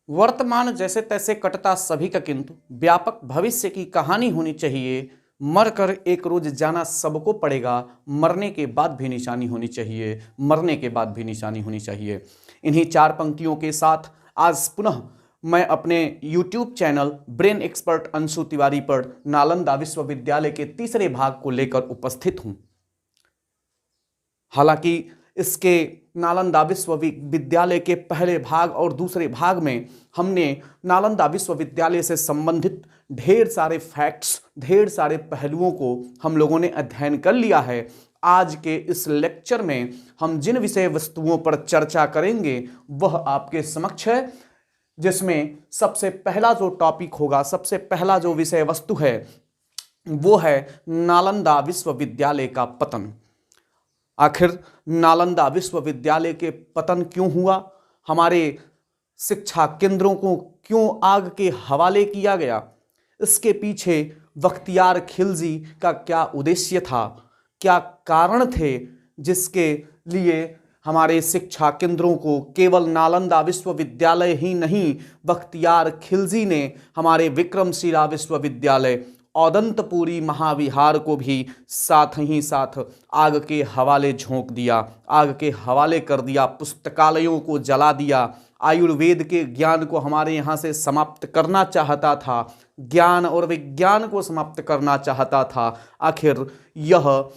वर्तमान जैसे तैसे कटता सभी का, किंतु व्यापक भविष्य की कहानी होनी चाहिए। मरकर एक रोज जाना सबको पड़ेगा, मरने के बाद भी निशानी होनी चाहिए, मरने के बाद भी निशानी होनी चाहिए। इन्हीं चार पंक्तियों के साथ आज पुनः मैं अपने YouTube channel brain expert Anshu Tiwari पर नालंदा विश्वविद्यालय के तीसरे भाग को लेकर उपस्थित हूं। हालांकि इसके नालंदा विश्वविद्यालय के पहले भाग और दूसरे भाग में हमने नालंदा विश्वविद्यालय से संबंधित ढेर सारे फैक्ट्स, ढेर सारे पहलुओं को हम लोगों ने अध्ययन कर लिया है। आज के इस लेक्चर में हम जिन विषय वस्तुओं पर चर्चा करेंगे वह आपके समक्ष है, जिसमें सबसे पहला जो टॉपिक होगा, सबसे पहला जो विषय वस्तु है वो है नालंदा विश्वविद्यालय का पतन। आखिर नालंदा विश्वविद्यालय के पतन क्यों हुआ, हमारे शिक्षा केंद्रों को क्यों आग के हवाले किया गया, इसके पीछे बख्तियार खिलजी का क्या उद्देश्य था, क्या कारण थे जिसके लिए हमारे शिक्षा केंद्रों को केवल नालंदा विश्वविद्यालय ही नहीं, बख्तियार खिलजी ने हमारे विक्रमशिला विश्वविद्यालय औदंतपुरी महाविहार को भी साथ ही साथ आग के हवाले झोंक दिया, आग के हवाले कर दिया, पुस्तकालयों को जला दिया, आयुर्वेद के ज्ञान को हमारे यहाँ से समाप्त करना चाहता था, ज्ञान और विज्ञान को समाप्त करना चाहता था। आखिर यह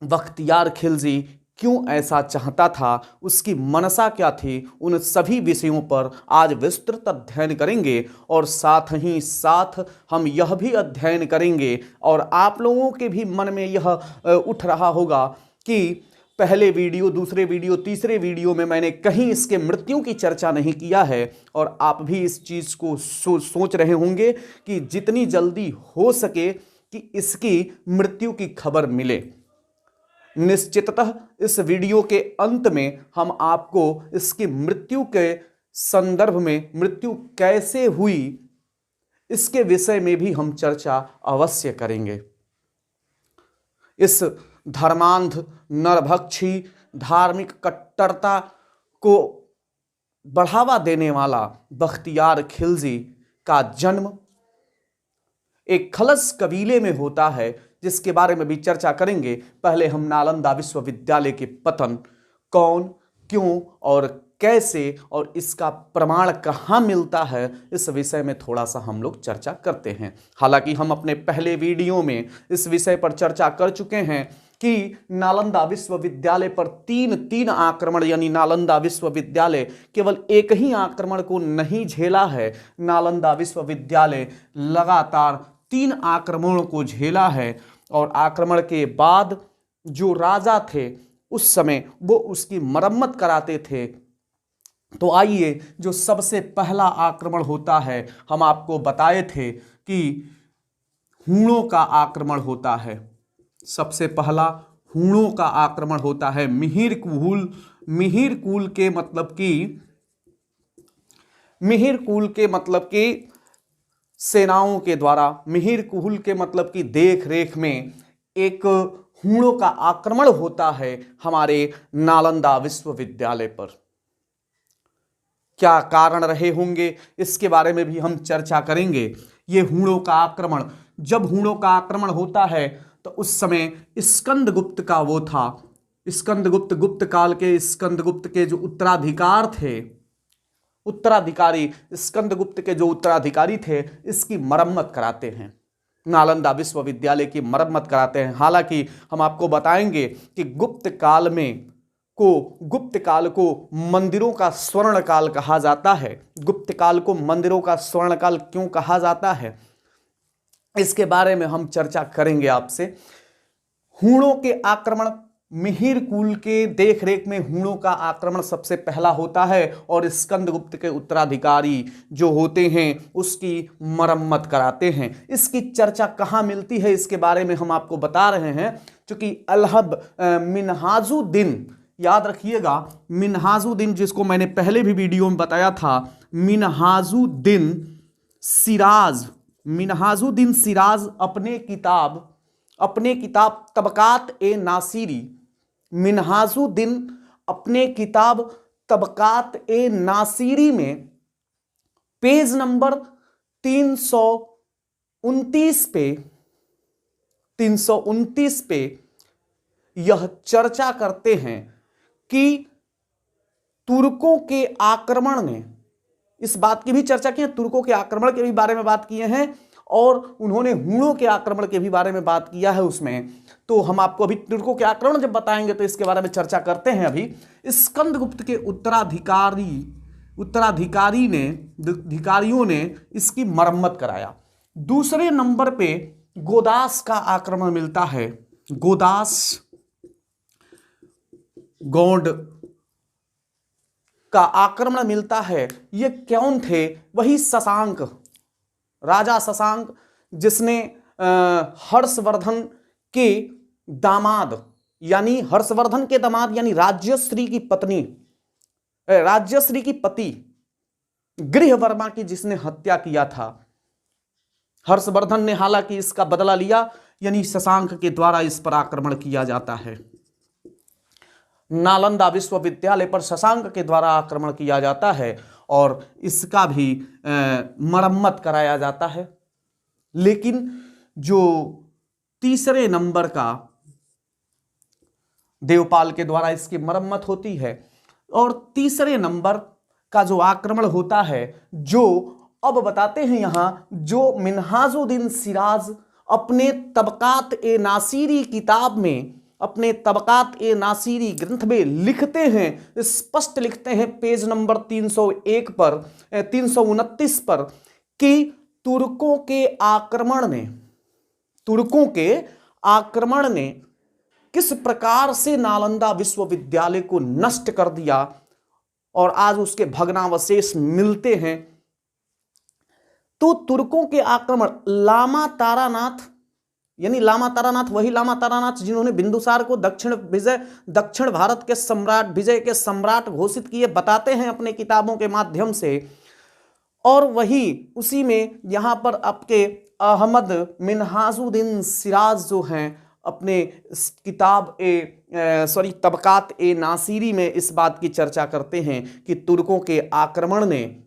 बख्तियार खिलजी क्यों ऐसा चाहता था, उसकी मनसा क्या थी, उन सभी विषयों पर आज विस्तृत अध्ययन करेंगे। और साथ ही साथ हम यह भी अध्ययन करेंगे और आप लोगों के भी मन में यह उठ रहा होगा कि पहले वीडियो, दूसरे वीडियो, तीसरे वीडियो में मैंने कहीं इसके मृत्यु की चर्चा नहीं किया है, और आप भी इस चीज़ को सोच रहे होंगे कि जितनी जल्दी हो सके कि इसकी मृत्यु की खबर मिले। निश्चिततः इस वीडियो के अंत में हम आपको इसकी मृत्यु के संदर्भ में, मृत्यु कैसे हुई, इसके विषय में भी हम चर्चा अवश्य करेंगे। इस धर्मांध, नरभक्षी, धार्मिक कट्टरता को बढ़ावा देने वाला बख्तियार खिलजी का जन्म एक खलस कबीले में होता है, जिसके बारे में भी चर्चा करेंगे। पहले हम नालंदा विश्वविद्यालय के पतन, कौन, क्यों और कैसे और इसका प्रमाण कहाँ मिलता है, इस विषय में थोड़ा सा हम लोग चर्चा करते हैं। हालांकि हम अपने पहले वीडियो में इस विषय पर चर्चा कर चुके हैं कि नालंदा विश्वविद्यालय पर तीन आक्रमण, यानी नालंदा विश्वविद्यालय केवल एक ही आक्रमण को नहीं झेला है, नालंदा विश्वविद्यालय लगातार 3 आक्रमणों को झेला है। और आक्रमण के बाद जो राजा थे उस समय वो उसकी मरम्मत कराते थे। तो आइए, जो सबसे पहला आक्रमण होता है, हम आपको बताए थे कि हूणों का आक्रमण होता है। सबसे पहला हूणों का आक्रमण होता है। मिहिर कुल के मतलब कि सेनाओं के द्वारा, मिहिर कुल के मतलब की देख रेख में एक हूणों का आक्रमण होता है हमारे नालंदा विश्वविद्यालय पर। क्या कारण रहे होंगे, इसके बारे में भी हम चर्चा करेंगे। ये हूणों का आक्रमण, जब हूणों का आक्रमण होता है तो उस समय स्कंदगुप्त का वो था, गुप्त काल के स्कंदगुप्त के जो स्कंदगुप्त के जो उत्तराधिकारी थे, इसकी मरम्मत कराते हैं, नालंदा विश्वविद्यालय की मरम्मत कराते हैं। हालांकि हम आपको बताएंगे कि गुप्त काल को मंदिरों का स्वर्ण काल कहा जाता है। गुप्त काल को मंदिरों का स्वर्ण काल क्यों कहा जाता है, इसके बारे में हम चर्चा करेंगे आपसे। हूणों के आक्रमण, मिहिर कुल के देखरेख में हूणों का आक्रमण सबसे पहला होता है और स्कंदगुप्त के उत्तराधिकारी जो होते हैं उसकी मरम्मत कराते हैं। इसकी चर्चा कहाँ मिलती है, इसके बारे में हम आपको बता रहे हैं। क्योंकि मिन्हाजुद्दीन, याद रखिएगा, मिन्हाजुद्दीन, जिसको मैंने पहले भी वीडियो में बताया था, मिन्हाजुद्दीन सिराज अपने किताब तबकात ए नासिरी, मिन्हाजुद्दीन अपने किताब तबकात ए नासिरी में पेज नंबर 329 पे यह चर्चा करते हैं कि तुर्कों के आक्रमण ने, इस बात की भी चर्चा की है, तुर्कों के आक्रमण के भी बारे में बात किए हैं और उन्होंने हूणों के आक्रमण के भी बारे में बात किया है उसमें। तो हम आपको अभी तुर्कों के आक्रमण जब बताएंगे तो इसके बारे में चर्चा करते हैं। अभी स्कंदगुप्त के अधिकारियों ने इसकी मरम्मत कराया। दूसरे नंबर पे गोदास का आक्रमण मिलता है। गोदास गौंड का आक्रमण मिलता है। ये कौन थे? वही शशांक, राजा शशांक, जिसने हर्षवर्धन के दामाद यानी राज्यश्री की पति गृहवर्मा की जिसने हत्या किया था। हर्षवर्धन ने हालांकि इसका बदला लिया, यानी शशांक के द्वारा इस पर आक्रमण किया जाता है। नालंदा विश्वविद्यालय पर शशांक के द्वारा आक्रमण किया जाता है और इसका भी मरम्मत कराया जाता है। लेकिन जो तीसरे नंबर का देवपाल के द्वारा इसकी मरम्मत होती है और तीसरे नंबर का जो आक्रमण होता है, जो अब बताते हैं यहां, जो मिन्हाजुद्दीन सिराज अपने तबकात ए नासिरी ग्रंथ में लिखते हैं, स्पष्ट लिखते हैं पेज नंबर 301 पर 329 पर कि तुर्कों के आक्रमण ने किस प्रकार से नालंदा विश्वविद्यालय को नष्ट कर दिया और आज उसके भग्नावशेष मिलते हैं। तो तुर्कों के आक्रमण लामा तारानाथ वही लामा तारानाथ जिन्होंने बिंदुसार को दक्षिण भारत के विजय के सम्राट घोषित किए, बताते हैं अपने किताबों के माध्यम से। और वही उसी में यहां पर आपके अहमद मिन्हाजुद्दीन सिराज जो हैं अपने तबकात ए नासिरी में इस बात की चर्चा करते हैं कि तुर्कों के आक्रमण ने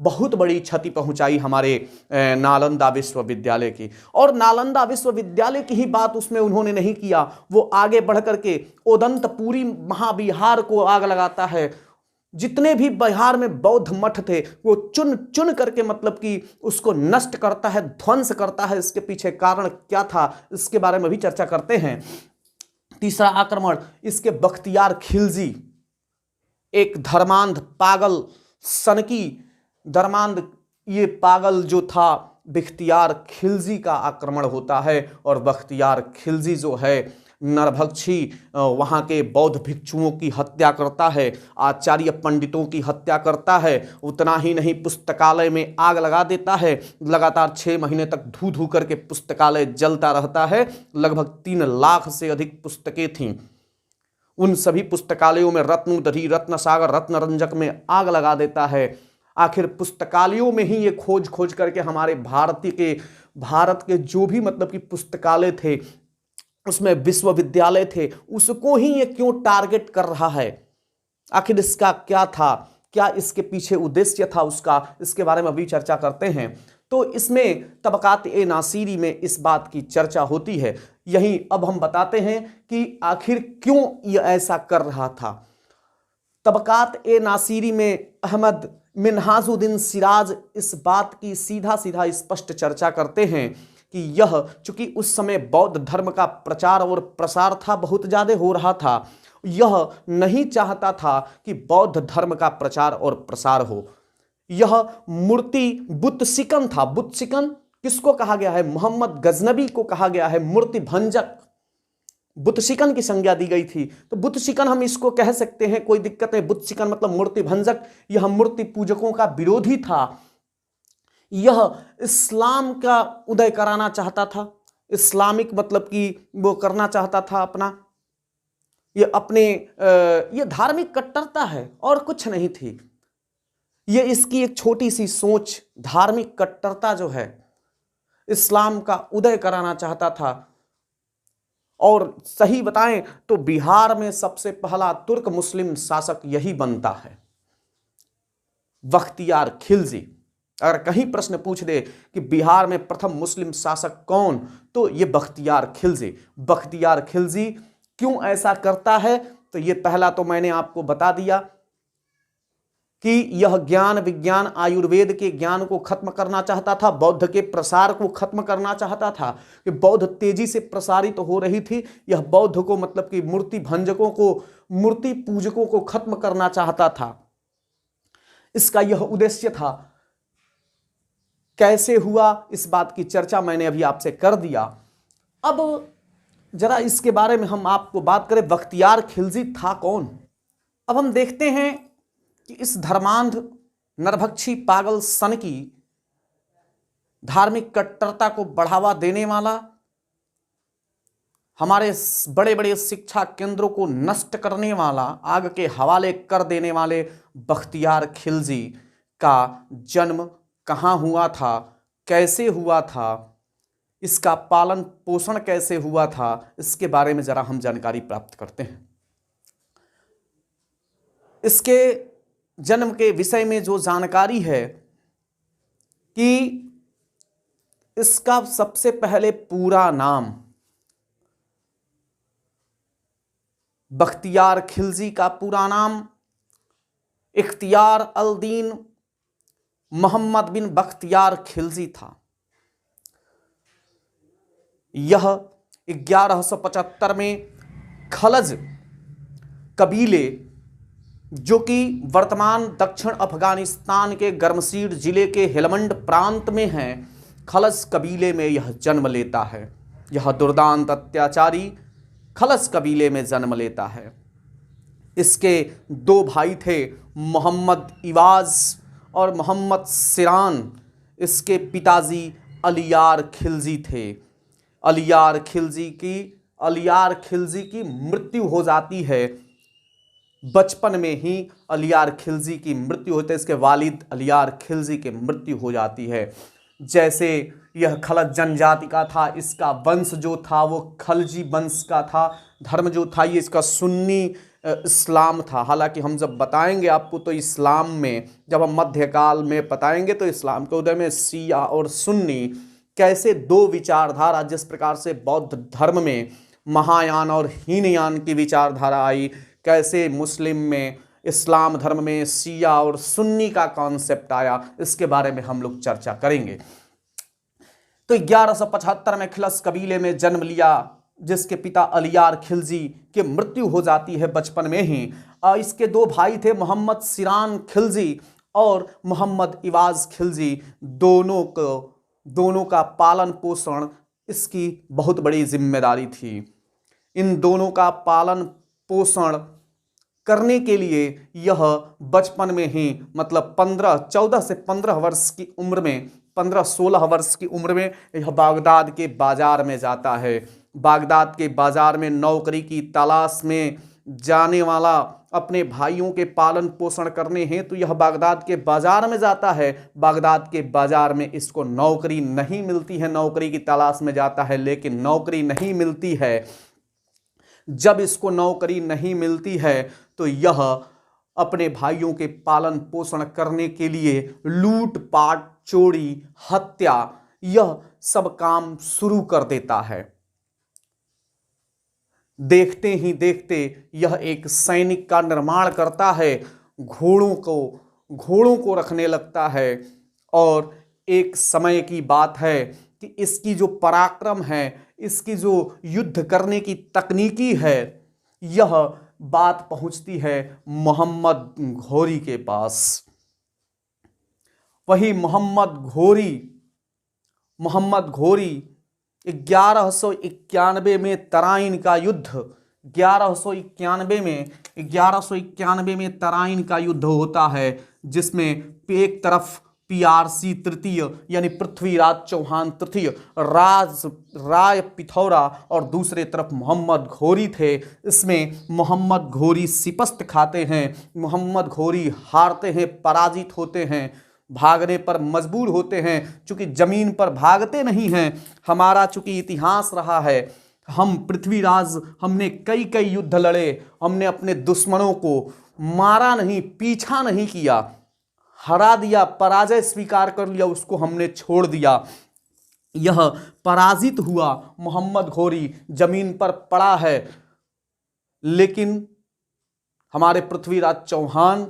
बहुत बड़ी क्षति पहुंचाई हमारे नालंदा विश्वविद्यालय की। और नालंदा विश्वविद्यालय की ही बात उसमें उन्होंने नहीं किया, वो आगे बढ़ करके ओदंतपुरी महाविहार को आग लगाता है। जितने भी बिहार में बौद्ध मठ थे वो चुन चुन करके मतलब कि उसको नष्ट करता है, ध्वंस करता है। इसके पीछे कारण क्या था, इसके बारे में भी चर्चा करते हैं। तीसरा आक्रमण इसके बख्तियार खिलजी, एक धर्मांध पागल सनकी ये पागल जो था बख्तियार खिलजी का आक्रमण होता है। और बख्तियार खिलजी जो है नरभक्षी, वहाँ के बौद्ध भिक्षुओं की हत्या करता है, आचार्य पंडितों की हत्या करता है। उतना ही नहीं, पुस्तकालय में आग लगा देता है। लगातार 6 महीने तक धू धू करके पुस्तकालय जलता रहता है। लगभग 3 लाख से अधिक पुस्तकें थीं। उन सभी पुस्तकालयों में रत्नोदधि, रत्नसागर, रत्नरंजक में आग लगा देता है। आखिर पुस्तकालयों में ही ये खोज करके हमारे भारत के जो भी मतलब कि पुस्तकालय थे, उसमें विश्वविद्यालय थे, उसको ही ये क्यों टारगेट कर रहा है? आखिर इसका क्या था, क्या इसके पीछे उद्देश्य था उसका, इसके बारे में अभी चर्चा करते हैं। तो इसमें तबकात ए नासिरी में इस बात की चर्चा होती है। यही अब हम बताते हैं कि आखिर क्यों ये ऐसा कर रहा था। तबकात ए नासिरी में अहमद मिन्हाजुद्दीन सिराज इस बात की सीधा स्पष्ट चर्चा करते हैं कि यह चूंकि उस समय बौद्ध धर्म का प्रचार और प्रसार था, बहुत ज़्यादा हो रहा था, यह नहीं चाहता था कि बौद्ध धर्म का प्रचार और प्रसार हो। यह मूर्ति बुतसिकन था। बुतसिकन किसको कहा गया है? मोहम्मद गजनबी को कहा गया है मूर्ति भंजक। बुतसिकन की संज्ञा दी गई थी, तो बुतसिकन हम इसको कह सकते हैं, कोई दिक्कत नहीं। बुतसिकन मतलब मूर्ति भंजक। यह मूर्ति पूजकों का विरोधी था। यह इस्लाम का उदय कराना चाहता था, इस्लामिक मतलब कि वो करना चाहता था अपना, ये धार्मिक कट्टरता है और कुछ नहीं थी। ये इसकी एक छोटी सी सोच, धार्मिक कट्टरता जो है, इस्लाम का उदय कराना चाहता था। और सही बताएं तो बिहार में सबसे पहला तुर्क मुस्लिम शासक यही बनता है, बख्तियार खिलजी। अगर कहीं प्रश्न पूछ दे कि बिहार में प्रथम मुस्लिम शासक कौन, तो ये बख्तियार खिलजी। बख्तियार खिलजी क्यों ऐसा करता है, तो ये पहला तो मैंने आपको बता दिया कि यह ज्ञान विज्ञान आयुर्वेद के ज्ञान को खत्म करना चाहता था, बौद्ध के प्रसार को खत्म करना चाहता था कि बौद्ध तेजी से प्रसारित हो रही थी। यह बौद्ध को मतलब कि मूर्ति भंजकों को, मूर्ति पूजकों को खत्म करना चाहता था। इसका यह उद्देश्य था। कैसे हुआ, इस बात की चर्चा मैंने अभी आपसे कर दिया। अब जरा इसके बारे में हम आपको बात करें, बख्तियार खिलजी था कौन। अब हम देखते हैं कि इस धर्मांध नरभक्षी पागल सन की धार्मिक कट्टरता को बढ़ावा देने वाला, हमारे बड़े बड़े शिक्षा केंद्रों को नष्ट करने वाला, आग के हवाले कर देने वाले बख्तियार खिलजी का जन्म कहाँ हुआ था, कैसे हुआ था, इसका पालन पोषण कैसे हुआ था, इसके बारे में जरा हम जानकारी प्राप्त करते हैं। इसके जन्म के विषय में जो जानकारी है कि इसका सबसे पहले पूरा नाम, बख्तियार खिलजी का पूरा नाम इख्तियार अल दीन मोहम्मद बिन बख्तियार खिलजी था। यह 1175 में खलज कबीले, जो कि वर्तमान दक्षिण अफगानिस्तान के गर्मसीड जिले के हेलमंड प्रांत में है, खलज कबीले में यह जन्म लेता है। यह दुर्दांत अत्याचारी खलज कबीले में जन्म लेता है। इसके दो भाई थे, मोहम्मद इवाज और मोहम्मद सिरान। इसके पिताजी अलियार खिलजी थे। अलियार खिलजी की मृत्यु हो जाती है। बचपन में ही अलियार खिलजी की मृत्यु होती है। इसके वालिद अलियार खिलजी की मृत्यु हो जाती है। जैसे यह खलज जनजाति का था, इसका वंश जो था वो खलजी वंश का था। धर्म जो था ये इसका सुन्नी इस्लाम था। हालांकि हम जब बताएंगे आपको तो इस्लाम में, जब हम मध्यकाल में बताएंगे तो इस्लाम के उदय में शिया और सुन्नी कैसे दो विचारधारा, जिस प्रकार से बौद्ध धर्म में महायान और हीनयान की विचारधारा आई, कैसे मुस्लिम में, इस्लाम धर्म में शिया और सुन्नी का कॉन्सेप्ट आया, इसके बारे में हम लोग चर्चा करेंगे। तो 1175 में खलज कबीले में जन्म लिया, जिसके पिता अलियार खिलजी की मृत्यु हो जाती है बचपन में ही। इसके दो भाई थे, मोहम्मद सिरान खिलजी और मोहम्मद इवाज खिलजी। दोनों का पालन पोषण इसकी बहुत बड़ी जिम्मेदारी थी। इन दोनों का पालन पोषण करने के लिए यह बचपन में ही, मतलब 14 से 15 वर्ष की उम्र में, 15-16 वर्ष की उम्र में यह बागदाद के बाजार में जाता है। बागदाद के बाजार में नौकरी की तलाश में जाने वाला, अपने भाइयों के पालन पोषण करने हेतु तो यह बागदाद के बाजार में जाता है। बागदाद के बाजार में इसको नौकरी नहीं मिलती है, नौकरी की तलाश में जाता है लेकिन नौकरी नहीं मिलती है। जब इसको नौकरी नहीं मिलती है तो यह अपने भाइयों के पालन पोषण करने के लिए लूटपाट, चोरी, हत्या, यह सब काम शुरू कर देता है। देखते ही देखते यह एक सैनिक का निर्माण करता है, घोड़ों को रखने लगता है। और एक समय की बात है कि इसकी जो पराक्रम है, इसकी जो युद्ध करने की तकनीकी है, यह बात पहुंचती है मोहम्मद घोरी के पास। वही मोहम्मद घोरी 1191 में तराइन का युद्ध, 1191 में तराइन का युद्ध होता है, जिसमें एक तरफ PRC तृतीय यानी पृथ्वीराज चौहान तृतीय राय पिथौरा और दूसरे तरफ मोहम्मद घोरी थे। इसमें मोहम्मद घोरी शिकस्त खाते हैं, मोहम्मद घोरी हारते हैं, पराजित होते हैं, भागने पर मजबूर होते हैं। चूंकि जमीन पर भागते नहीं हैं, हमारा चूंकि इतिहास रहा है, हम पृथ्वीराज, हमने कई युद्ध लड़े, हमने अपने दुश्मनों को मारा नहीं, पीछा नहीं किया, हरा दिया, पराजय स्वीकार कर लिया, उसको हमने छोड़ दिया। यह पराजित हुआ मोहम्मद घोरी जमीन पर पड़ा है, लेकिन हमारे पृथ्वीराज चौहान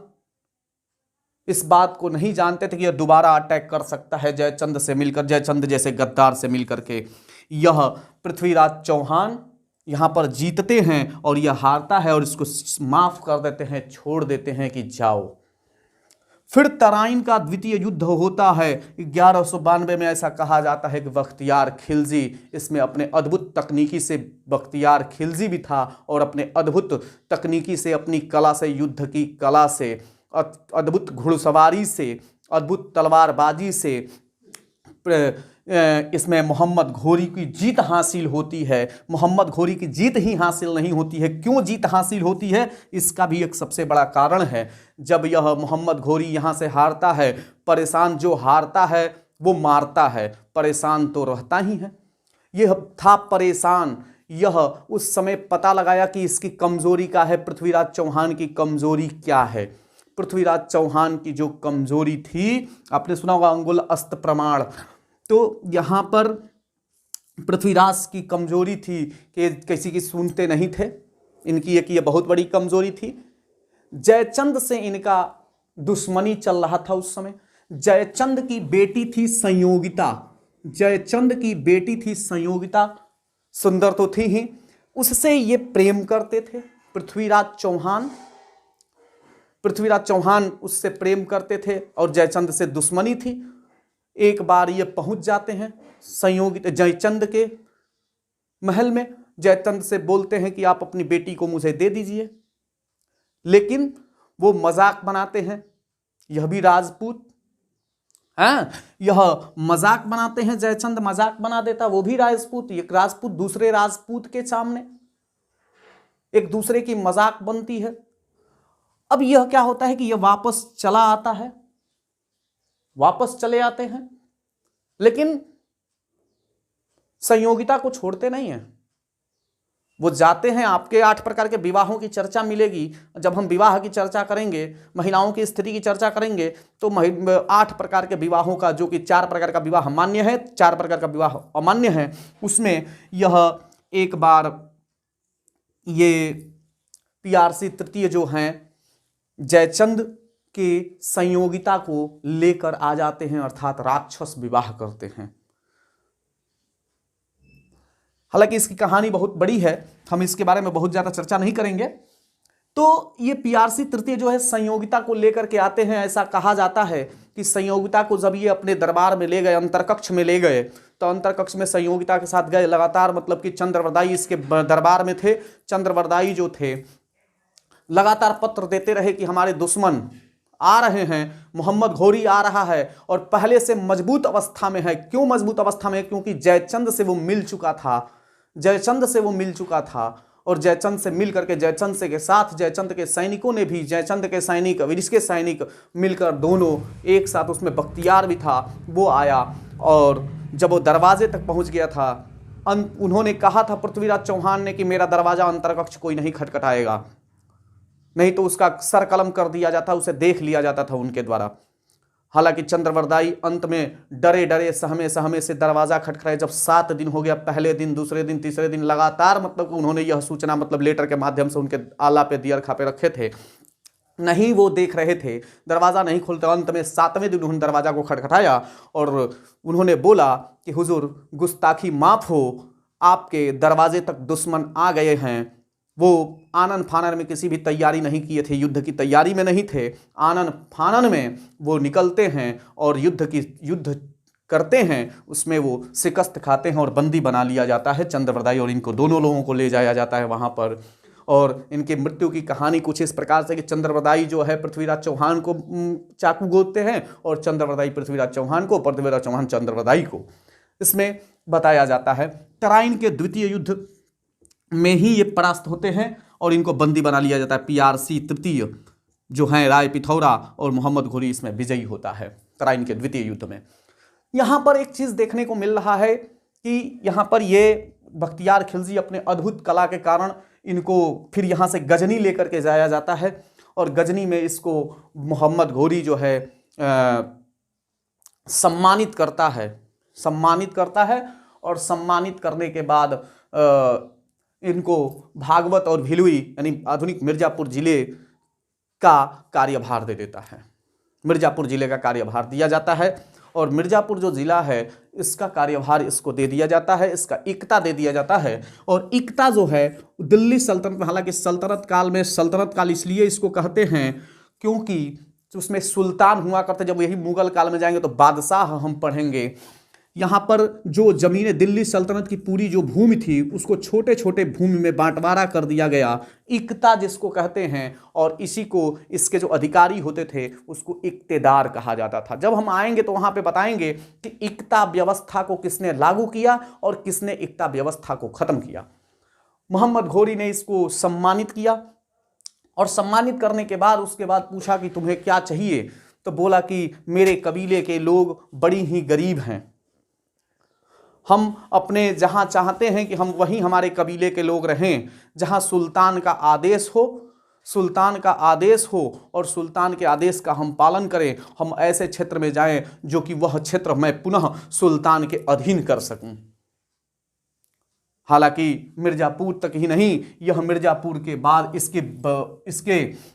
इस बात को नहीं जानते थे कि यह दोबारा अटैक कर सकता है जयचंद से मिलकर, जयचंद जैसे गद्दार से मिलकर के। यह पृथ्वीराज चौहान यहाँ पर जीतते हैं और यह हारता है और इसको माफ कर देते हैं, छोड़ देते हैं कि जाओ। फिर तराइन का द्वितीय युद्ध होता है 1192 में। ऐसा कहा जाता है कि बख्तियार खिलजी इसमें अपने अद्भुत तकनीकी से, बख्तियार खिलजी भी था और अपने अद्भुत तकनीकी से, अपनी कला से, युद्ध की कला से, अद्भुत घुड़सवारी से, अद्भुत तलवारबाजी से इसमें मोहम्मद घोरी की जीत हासिल होती है। मोहम्मद घोरी की जीत ही हासिल नहीं होती है। क्यों जीत हासिल होती है, इसका भी एक सबसे बड़ा कारण है। जब यह मोहम्मद घोरी यहाँ से हारता है, परेशान जो हारता है वो मारता है, परेशान तो रहता ही है। यह था परेशान। यह उस समय पता लगाया कि इसकी कमजोरी क्या है, पृथ्वीराज चौहान की कमजोरी क्या है। पृथ्वीराज चौहान की जो कमजोरी थी, आपने सुना होगा अंगुल अस्त प्रमाण, तो यहाँ पर पृथ्वीराज की कमजोरी थी कि किसी की सुनते नहीं थे। इनकी एक ये बहुत बड़ी कमजोरी थी। जयचंद से इनका दुश्मनी चल रहा था उस समय। जयचंद की बेटी थी संयोगिता, जयचंद की बेटी थी संयोगिता, सुंदर तो थी ही, उससे ये प्रेम करते थे पृथ्वीराज चौहान। पृथ्वीराज चौहान उससे प्रेम करते थे और जयचंद से दुश्मनी थी। एक बार ये पहुंच जाते हैं संयोगित जयचंद के महल में। जयचंद से बोलते हैं कि आप अपनी बेटी को मुझे दे दीजिए, लेकिन वो मजाक बनाते हैं। यह भी राजपूत हैं, यह मजाक बनाते हैं। जयचंद मजाक बना देता, वो भी राजपूत। एक राजपूत दूसरे राजपूत के सामने एक दूसरे की मजाक बनती है। अब यह क्या होता है कि यह वापस चला आता है, वापस चले आते हैं, लेकिन संयोगिता को छोड़ते नहीं हैं। वो जाते हैं। आपके 8 प्रकार के विवाहों की चर्चा मिलेगी। जब हम विवाह की चर्चा करेंगे, महिलाओं की स्थिति की चर्चा करेंगे, तो 8 प्रकार के विवाहों का, जो कि 4 प्रकार का विवाह मान्य है, 4 प्रकार का विवाह अमान्य है, उसमें यह एक बार ये PRC तृतीय जो हैं जयचंद के संयोगिता को लेकर आ जाते हैं, अर्थात राक्षस विवाह करते हैं। हालांकि इसकी कहानी बहुत बड़ी है, हम इसके बारे में बहुत ज्यादा चर्चा नहीं करेंगे। तो ये PRC तृतीय जो है संयोगिता को लेकर के आते हैं। ऐसा कहा जाता है कि संयोगिता को जब ये अपने दरबार में ले गए, अंतरकक्ष में ले गए, तो अंतरकक्ष में संयोगिता के साथ गए लगातार, मतलब कि चंद्रवरदाई इसके दरबार में थे। चंद्रवरदाई जो थे लगातार पत्र देते रहे कि हमारे दुश्मन आ रहे हैं, मोहम्मद घोरी आ रहा है और पहले से मजबूत अवस्था में है। क्यों मजबूत अवस्था में है? क्योंकि जयचंद से वो मिल चुका था, जयचंद से वो मिल चुका था। और जयचंद से मिल करके, जयचंद से के साथ जयचंद के सैनिकों ने भी, जयचंद के सैनिक, इसके सैनिक मिलकर दोनों एक साथ, उसमें बख्तियार भी था, वो आया। और जब वो दरवाजे तक पहुंच गया था, उन्होंने कहा था पृथ्वीराज चौहान ने कि मेरा दरवाजा अंतरकक्ष कोई नहीं खटखटाएगा, नहीं तो उसका सर कलम कर दिया जाता, उसे देख लिया जाता था उनके द्वारा। हालांकि चंद्रवरदाई अंत में डरे डरे सहमे सहमे से दरवाजा खटखटाए। जब 7 दिन हो गया, पहले दिन, दूसरे दिन, तीसरे दिन लगातार, मतलब उन्होंने यह सूचना, मतलब लेटर के माध्यम से उनके आला पे दियर खापे रखे थे, नहीं वो देख रहे थे, दरवाजा नहीं खुलता। अंत में 7वें दिन उन्होंने दरवाजा को खटखटाया और उन्होंने बोला कि हुजूर गुस्ताखी माफ हो, आपके दरवाजे तक दुश्मन आ गए हैं। वो आनन फानन में किसी भी तैयारी नहीं किए थे, युद्ध की तैयारी में नहीं थे, आनन फानन में वो निकलते हैं और युद्ध करते हैं। उसमें वो शिकस्त खाते हैं और बंदी बना लिया जाता है चंद्रवरदाई, और इनको दोनों लोगों को ले जाया जाता है वहाँ पर। और इनके मृत्यु की कहानी कुछ इस प्रकार से कि चंद्रवरदाई जो है पृथ्वीराज चौहान को चाकू गोदते हैं और चंद्रवरदाई पृथ्वीराज चौहान को, पृथ्वीराज चौहान चंद्रवरदाई को। इसमें बताया जाता है तराइन के द्वितीय युद्ध में ही ये परास्त होते हैं और इनको बंदी बना लिया जाता है। PRC तृतीय जो हैं राय पिथौरा और मोहम्मद घोरी इसमें विजयी होता है तराइन के द्वितीय युद्ध में। यहाँ पर एक चीज़ देखने को मिल रहा है कि यहाँ पर ये बख्तियार खिलजी अपने अद्भुत कला के कारण इनको फिर यहाँ से गजनी लेकर के जाया जाता है और गजनी में इसको मोहम्मद घोरी जो है सम्मानित करता है और सम्मानित करने के बाद इनको भागवत और भिलुई यानी आधुनिक मिर्जापुर जिले का कार्यभार दे देता है। मिर्जापुर जिले का कार्यभार दिया जाता है और मिर्जापुर जो जिला है इसका कार्यभार इसको दे दिया जाता है, इसका इक्ता दे दिया जाता है। और इक्ता जो है दिल्ली सल्तनत में, हालांकि सल्तनत काल में, सल्तनत काल इसलिए इसको कहते हैं क्योंकि उसमें सुल्तान हुआ करते, जब यही मुगल काल में जाएंगे तो बादशाह हम पढ़ेंगे। यहाँ पर जो ज़मीनें, दिल्ली सल्तनत की पूरी जो भूमि थी उसको छोटे छोटे भूमि में बांटवारा कर दिया गया, इक्ता जिसको कहते हैं। और इसी को, इसके जो अधिकारी होते थे उसको इक्तेदार कहा जाता था। जब हम आएंगे तो वहाँ पे बताएंगे कि इक्ता व्यवस्था को किसने लागू किया और किसने इक्ता व्यवस्था को ख़त्म किया। मोहम्मद घोरी ने इसको सम्मानित किया और सम्मानित करने के बाद उसके बाद पूछा कि तुम्हें क्या चाहिए, तो बोला कि मेरे कबीले के लोग बड़ी ही गरीब हैं, हम अपने जहाँ चाहते हैं कि हम वहीं हमारे कबीले के लोग रहें, जहाँ सुल्तान का आदेश हो और सुल्तान के आदेश का हम पालन करें। हम ऐसे क्षेत्र में जाएं जो कि वह क्षेत्र मैं पुनः सुल्तान के अधीन कर सकूं। हालांकि मिर्जापुर तक ही नहीं, यह मिर्जापुर के बाद इसके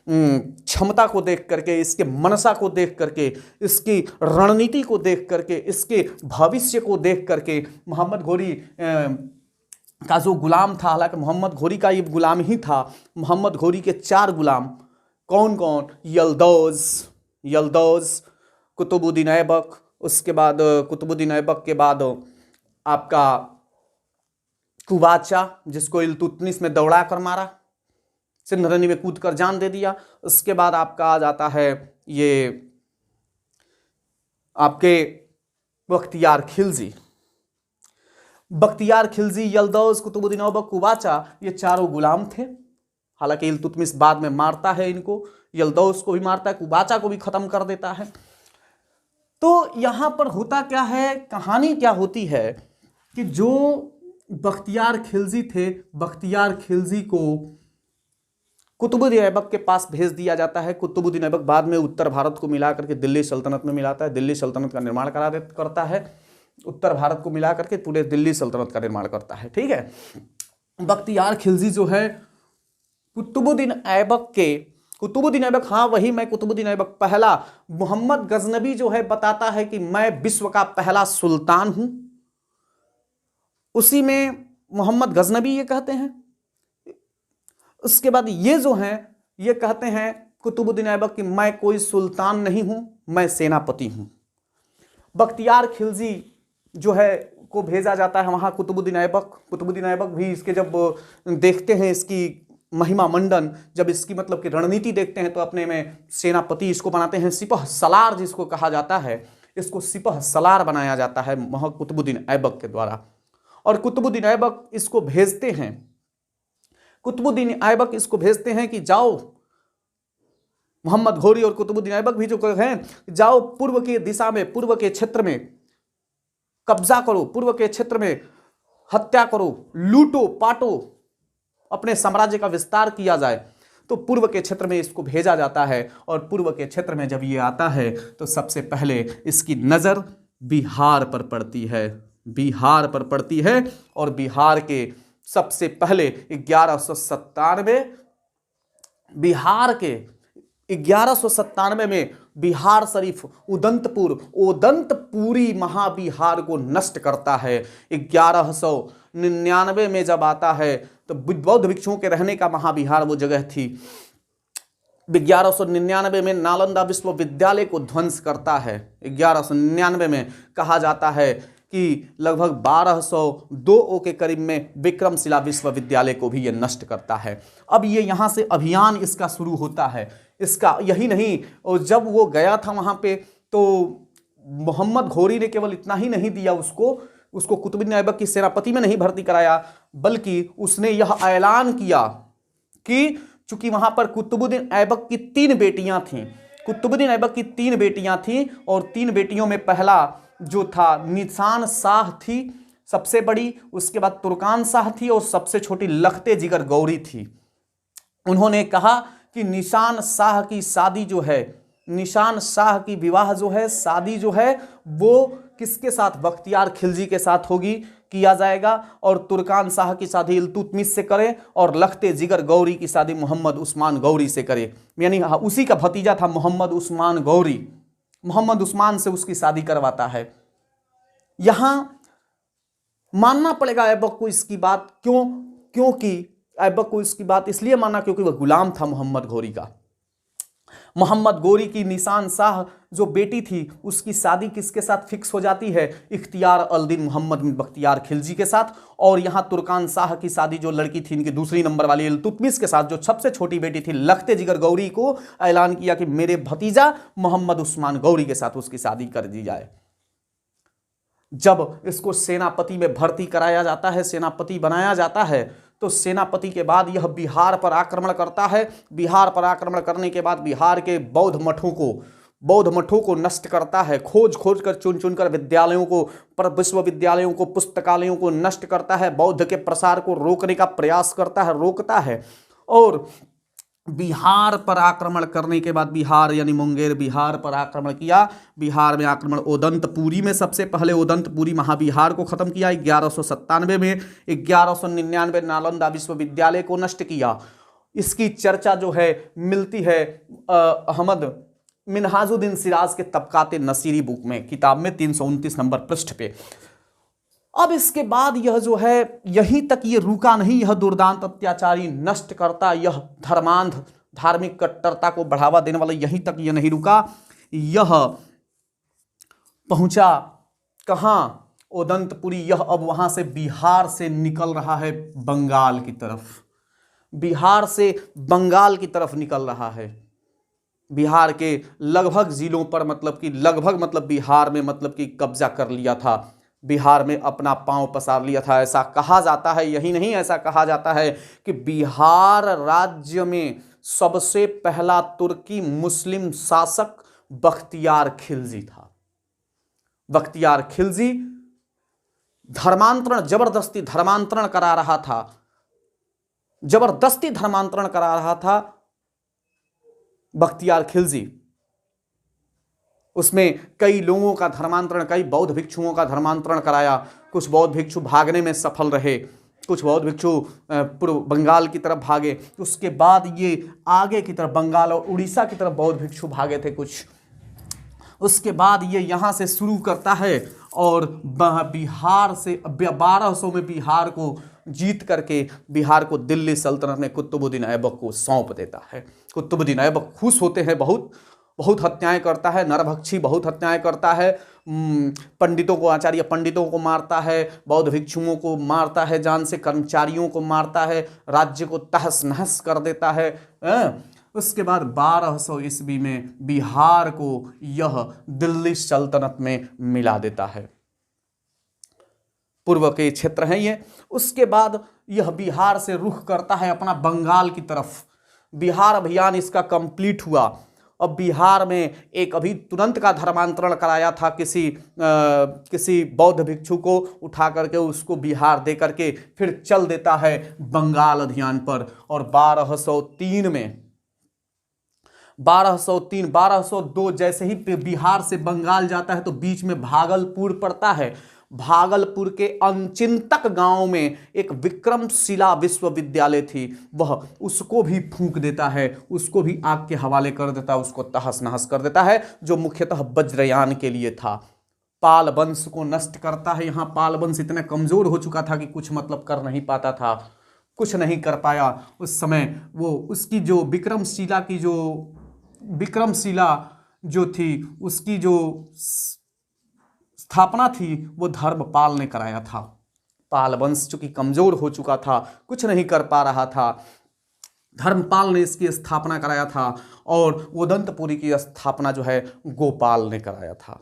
क्षमता को देख करके, इसके मनसा को देख करके, इसकी रणनीति को देख करके, इसके भविष्य को देख करके मोहम्मद घोरी का जो गुलाम था, हालांकि मोहम्मद घोरी का ये गुलाम ही था, मोहम्मद घोरी के 4 गुलाम कौन कौन, यल्दौज, कुतुबुद्दीन ऐबक, उसके बाद कुतुबुद्दीन ऐबक के बाद आपका कुबाचा जिसको इल्तुतमिश में दौड़ा कर मारा, सिंध नदी में कूद कर जान दे दिया। उसके बाद आपका आ जाता है ये आपके बख्तियार खिलजी, यल्दौज, कुतुबुद्दीन ऐबक, कुबाचा, ये 4 गुलाम थे। हालांकि इल्तुतमिश बाद में मारता है इनको, यल्दौज को भी मारता है, कुबाचा को भी खत्म कर देता है। तो यहां पर होता क्या है, कहानी क्या होती है कि जो बख्तियार खिलजी थे, बख्तियार खिलजी को कुतुबुद्दीन ऐबक के पास भेज दिया जाता है। कुतुबुद्दीन ऐबक बाद में उत्तर भारत को मिला करके दिल्ली सल्तनत में मिलाता है, दिल्ली सल्तनत का निर्माण करता है, उत्तर भारत को मिला करके पूरे दिल्ली सल्तनत का निर्माण करता है। ठीक है, बख्तियार खिलजी जो है कुतुबुद्दीन ऐबक, हाँ वही मैं कुतुबुद्दीन ऐबक पहला, मोहम्मद गजनबी जो है बताता है कि मैं विश्व का पहला सुल्तान हूं, उसी में मोहम्मद गजनबी ये कहते हैं। उसके बाद ये जो हैं ये कहते हैं कुतुबुद्दीन ऐबक कि मैं कोई सुल्तान नहीं हूं, मैं सेनापति हूं। बख्तियार खिलजी जो है को भेजा जाता है वहां कुतुबुद्दीन ऐबक भी इसके जब देखते हैं इसकी महिमा मंडन, जब इसकी मतलब कि रणनीति देखते हैं तो अपने में सेनापति इसको बनाते हैं, सिपह सलार जिसको कहा जाता है, इसको सिपह सलार बनाया जाता है कुतुबुद्दीन ऐबक के द्वारा। और कुतुबुद्दीन ऐबक इसको भेजते हैं कि जाओ, मोहम्मद घोरी और कुतुबुद्दीन ऐबक भी जो हैं, जाओ पूर्व के दिशा में, पूर्व के क्षेत्र में कब्जा करो, पूर्व के क्षेत्र में हत्या करो, लूटो पाटो, अपने साम्राज्य का विस्तार किया जाए। तो पूर्व के क्षेत्र में इसको भेजा जाता है और पूर्व के क्षेत्र में जब ये आता है तो सबसे पहले इसकी नज़र बिहार पर पड़ती है और बिहार के सबसे पहले 1197 में बिहार शरीफ ओदंतपुरी महाबिहार को नष्ट करता है। 1199 में जब आता है तो बौद्ध भिक्षुओं के रहने का महाबिहार वो जगह थी। 1199 में नालंदा विश्वविद्यालय को ध्वंस करता है। 1199 में कहा जाता है कि लगभग 1202 के करीब में विक्रमशिला विश्वविद्यालय को भी ये नष्ट करता है। अब ये यहाँ से अभियान इसका शुरू होता है। इसका यही नहीं, और जब वो गया था वहाँ पे तो मोहम्मद घोरी ने केवल इतना ही नहीं दिया, उसको कुतुबुद्दीन ऐबक की सेनापति में नहीं भर्ती कराया, बल्कि उसने यह ऐलान किया कि चूंकि वहाँ पर कुतुबुद्दीन ऐबक की 3 बेटियाँ थीं, और 3 बेटियों में पहला जो था निशान शाह थी सबसे बड़ी, उसके बाद तुर्कान शाह थी और सबसे छोटी लखते जिगर गौरी थी। उन्होंने कहा कि निशान शाह की शादी जो है निशान शाह की विवाह जो है, शादी जो है वो किसके साथ, बख्तियार खिलजी के साथ होगी, किया जाएगा। और तुर्कान शाह की शादी इल्तुतमिश से करे और लखते जिगर गौरी की शादी मोहम्मद उस्मान गौरी से करे, यानी उसी का भतीजा था मोहम्मद उस्मान गौरी, मोहम्मद उस्मान से उसकी शादी करवाता है। यहां मानना पड़ेगा ऐबक को इसकी बात, क्योंकि ऐबक को इसकी बात इसलिए माना क्योंकि वह गुलाम था मोहम्मद गौरी का। मोहम्मद गौरी की निशान शाह जो बेटी थी उसकी शादी किसके साथ फिक्स हो जाती है, इख्तियार अल-दीन मोहम्मद बिन बख्तियार खिलजी के साथ। और यहाँ तुर्कान शाह की शादी जो लड़की थी इनकी दूसरी नंबर वाली इल्तुतमिश के साथ, जो सबसे छोटी बेटी थी लखते जिगर गौरी को ऐलान किया कि मेरे भतीजा मोहम्मद उस्मान गौरी के साथ उसकी शादी कर दी जाए। जब इसको सेनापति में भर्ती कराया जाता है, सेनापति बनाया जाता है, तो सेनापति के बाद यह बिहार पर आक्रमण करता है। बिहार पर आक्रमण करने के बाद बिहार के बौद्ध मठों को नष्ट करता है, खोज कर चुन चुन कर विद्यालयों को, विश्वविद्यालयों को, पुस्तकालयों को नष्ट करता है, बौद्ध के प्रसार को रोकने का प्रयास करता है, रोकता है। और बिहार पर आक्रमण करने के बाद, बिहार यानी मुंगेर, बिहार पर आक्रमण किया। बिहार में आक्रमण ओदंतपुरी में सबसे पहले ओदंतपुरी महाबिहार को खत्म किया 1197 में। 1199 नालंदा विश्वविद्यालय को नष्ट किया। इसकी चर्चा जो है मिलती है अहमद मिनहाजुद्दीन सिराज के तबकाते नसीरी बुक में, किताब में 329 नंबर पृष्ठ पे। अब इसके बाद यह जो है यहीं तक ये रुका नहीं, यह दुर्दांत अत्याचारी नष्ट करता, यह धर्मांध धार्मिक कट्टरता को बढ़ावा देने वाला यहीं तक यह नहीं रुका, यह पहुंचा कहां, ओदंतपुरी। यह अब वहां से बिहार से निकल रहा है बंगाल की तरफ, बिहार से बंगाल की तरफ निकल रहा है। बिहार के लगभग जिलों पर, मतलब बिहार में कब्जा कर लिया था, बिहार में अपना पांव पसार लिया था, ऐसा कहा जाता है। यही नहीं, ऐसा कहा जाता है कि बिहार राज्य में सबसे पहला तुर्की मुस्लिम शासक बख्तियार खिलजी था। बख्तियार खिलजी जबरदस्ती धर्मांतरण करा रहा था बख्तियार खिलजी। उसमें कई लोगों का धर्मांतरण, कई बौद्ध भिक्षुओं का धर्मांतरण कराया। कुछ बौद्ध भिक्षु भागने में सफल रहे, कुछ बौद्ध भिक्षु पूर्व बंगाल की तरफ भागे। उसके बाद ये आगे की तरफ बंगाल और उड़ीसा की तरफ बौद्ध भिक्षु भागे थे कुछ। उसके बाद ये यहाँ से शुरू करता है और बिहार से 1200 में बिहार को जीत करके बिहार को दिल्ली सल्तनत में कुतुबुद्दीन ऐबक को सौंप देता है। कुतुबुद्दीन ऐबक खुश होते हैं, बहुत हत्याएं करता है, नरभक्षी बहुत हत्याएं करता है, पंडितों को, आचार्य पंडितों को मारता है, बौद्ध भिक्षुओं को मारता है, जान से कर्मचारियों को मारता है, राज्य को तहस नहस कर देता है। उसके बाद 1200 ईस्वी में बिहार को यह दिल्ली सल्तनत में मिला देता है। पूर्व के क्षेत्र हैं ये। उसके बाद यह बिहार से रुख करता है अपना बंगाल की तरफ। बिहार अभियान इसका कंप्लीट हुआ। अब बिहार में एक अभी तुरंत का धर्मांतरण कराया था, किसी बौद्ध भिक्षु को उठा करके उसको बिहार दे करके फिर चल देता है बंगाल अभियान पर। और 1202 जैसे ही बिहार से बंगाल जाता है तो बीच में भागलपुर पड़ता है। भागलपुर के अनचिंतक गांव में एक विक्रमशिला विश्वविद्यालय थी, वह उसको भी फूंक देता है, उसको भी आग के हवाले कर देता है, उसको तहस नहस कर देता है, जो मुख्यतः वज्रयान के लिए था। पाल वंश को नष्ट करता है। यहाँ पाल वंश इतना कमजोर हो चुका था कि कुछ कर नहीं पाता था, कुछ नहीं कर पाया उस समय। वो उसकी जो विक्रमशिला जो थी उसकी जो स्थापना थी वो धर्मपाल ने कराया था। पाल वंश चूंकि कमजोर हो चुका था, कुछ नहीं कर पा रहा था, धर्मपाल ने इसकी स्थापना कराया था। और ओदंतपुरी की स्थापना जो है गोपाल ने कराया था।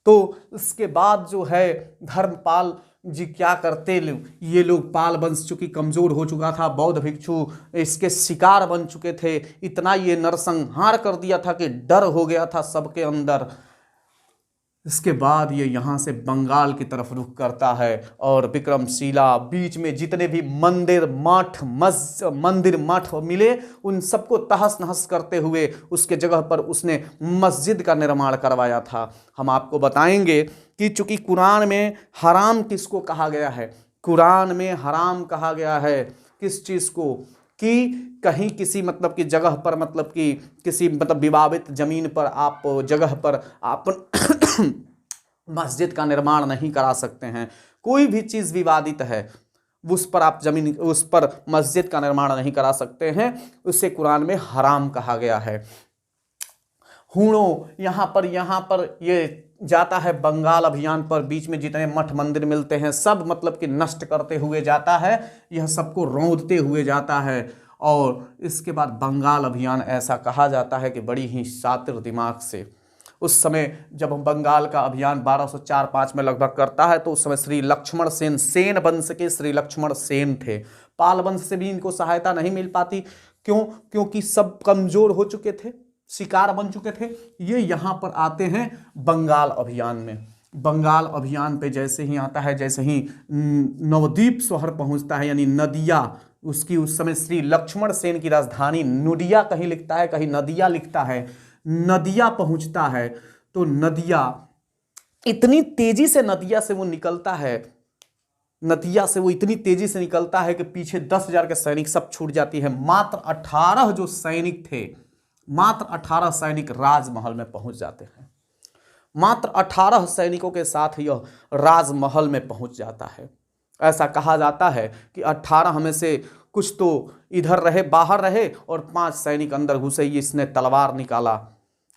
तो इसके बाद जो है धर्मपाल जी क्या करते, ये लोग, पाल वंश चूंकि कमजोर हो चुका था, बौद्ध भिक्षु इसके शिकार बन चुके थे, इतना ये नरसंहार कर दिया था कि डर हो गया था सबके अंदर। इसके बाद ये यहाँ से बंगाल की तरफ रुख करता है और विक्रमशिला बीच में जितने भी मंदिर मठ मिले उन सबको तहस नहस करते हुए उसके जगह पर उसने मस्जिद का निर्माण करवाया था। हम आपको बताएंगे कि चूंकि कुरान में हराम किसको कहा गया है, कुरान में हराम कहा गया है किस चीज़ को, कि कहीं किसी मतलब की जगह पर मतलब कि किसी मतलब विवादित जमीन पर आप जगह पर आप मस्जिद का निर्माण नहीं करा सकते हैं। कोई भी चीज़ विवादित है उस पर आप जमीन उस पर मस्जिद का निर्माण नहीं करा सकते हैं, उसे कुरान में हराम कहा गया है। हूणों यहाँ पर ये जाता है बंगाल अभियान पर, बीच में जितने मठ मंदिर मिलते हैं सब मतलब कि नष्ट करते हुए जाता है, यह सबको रौंदते हुए जाता है। और इसके बाद बंगाल अभियान ऐसा कहा जाता है कि बड़ी ही शातिर दिमाग से उस समय जब हम बंगाल का अभियान 1204-5 में लगभग करता है तो उस समय श्री लक्ष्मण सेन, सेन वंश के श्री लक्ष्मण सेन थे। पाल वंश से भी इनको सहायता नहीं मिल पाती, क्यों? क्योंकि सब कमजोर हो चुके थे, शिकार बन चुके थे। ये यहाँ पर आते हैं बंगाल अभियान में। बंगाल अभियान पे जैसे ही आता है, जैसे ही नवद्वीप शहर पहुँचता है यानी नदिया, उसकी उस समय श्री लक्ष्मण सेन की राजधानी नुडिया कहीं लिखता है कहीं नदिया लिखता है, नदिया पहुँचता है तो नदिया इतनी तेजी से नदिया से वो निकलता है, नदिया से वो इतनी तेजी से निकलता है कि पीछे 10,000 के सैनिक सब छूट जाती है। मात्र 18 जो सैनिक थे, मात्र 18 सैनिक राजमहल में पहुंच जाते हैं। मात्र 18 सैनिकों के साथ यह राजमहल में पहुंच जाता है। ऐसा कहा जाता है कि 18 में से कुछ तो इधर रहे, बाहर रहे, और 5 सैनिक अंदर घुसे। इसने तलवार निकाला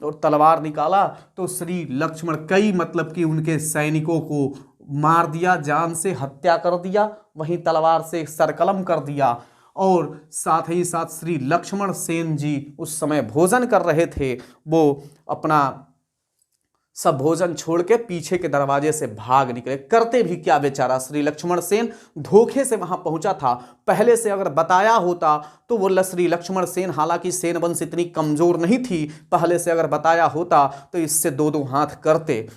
और तलवार निकाला तो श्री लक्ष्मण कई मतलब कि उनके सैनिकों को मार दिया, जान से हत्या कर दिया, वहीं तलवार से सरकलम कर दिया। और साथ ही साथ श्री लक्ष्मण सेन जी उस समय भोजन कर रहे थे, वो अपना सब भोजन छोड़ के पीछे के दरवाजे से भाग निकले। करते भी क्या बेचारा श्री लक्ष्मण सेन, धोखे से वहां पहुंचा था। पहले से अगर बताया होता तो वो श्री लक्ष्मण सेन, हालांकि सेन वंश इतनी कमजोर नहीं थी, पहले से अगर बताया होता तो इससे 2-2 हाथ करते।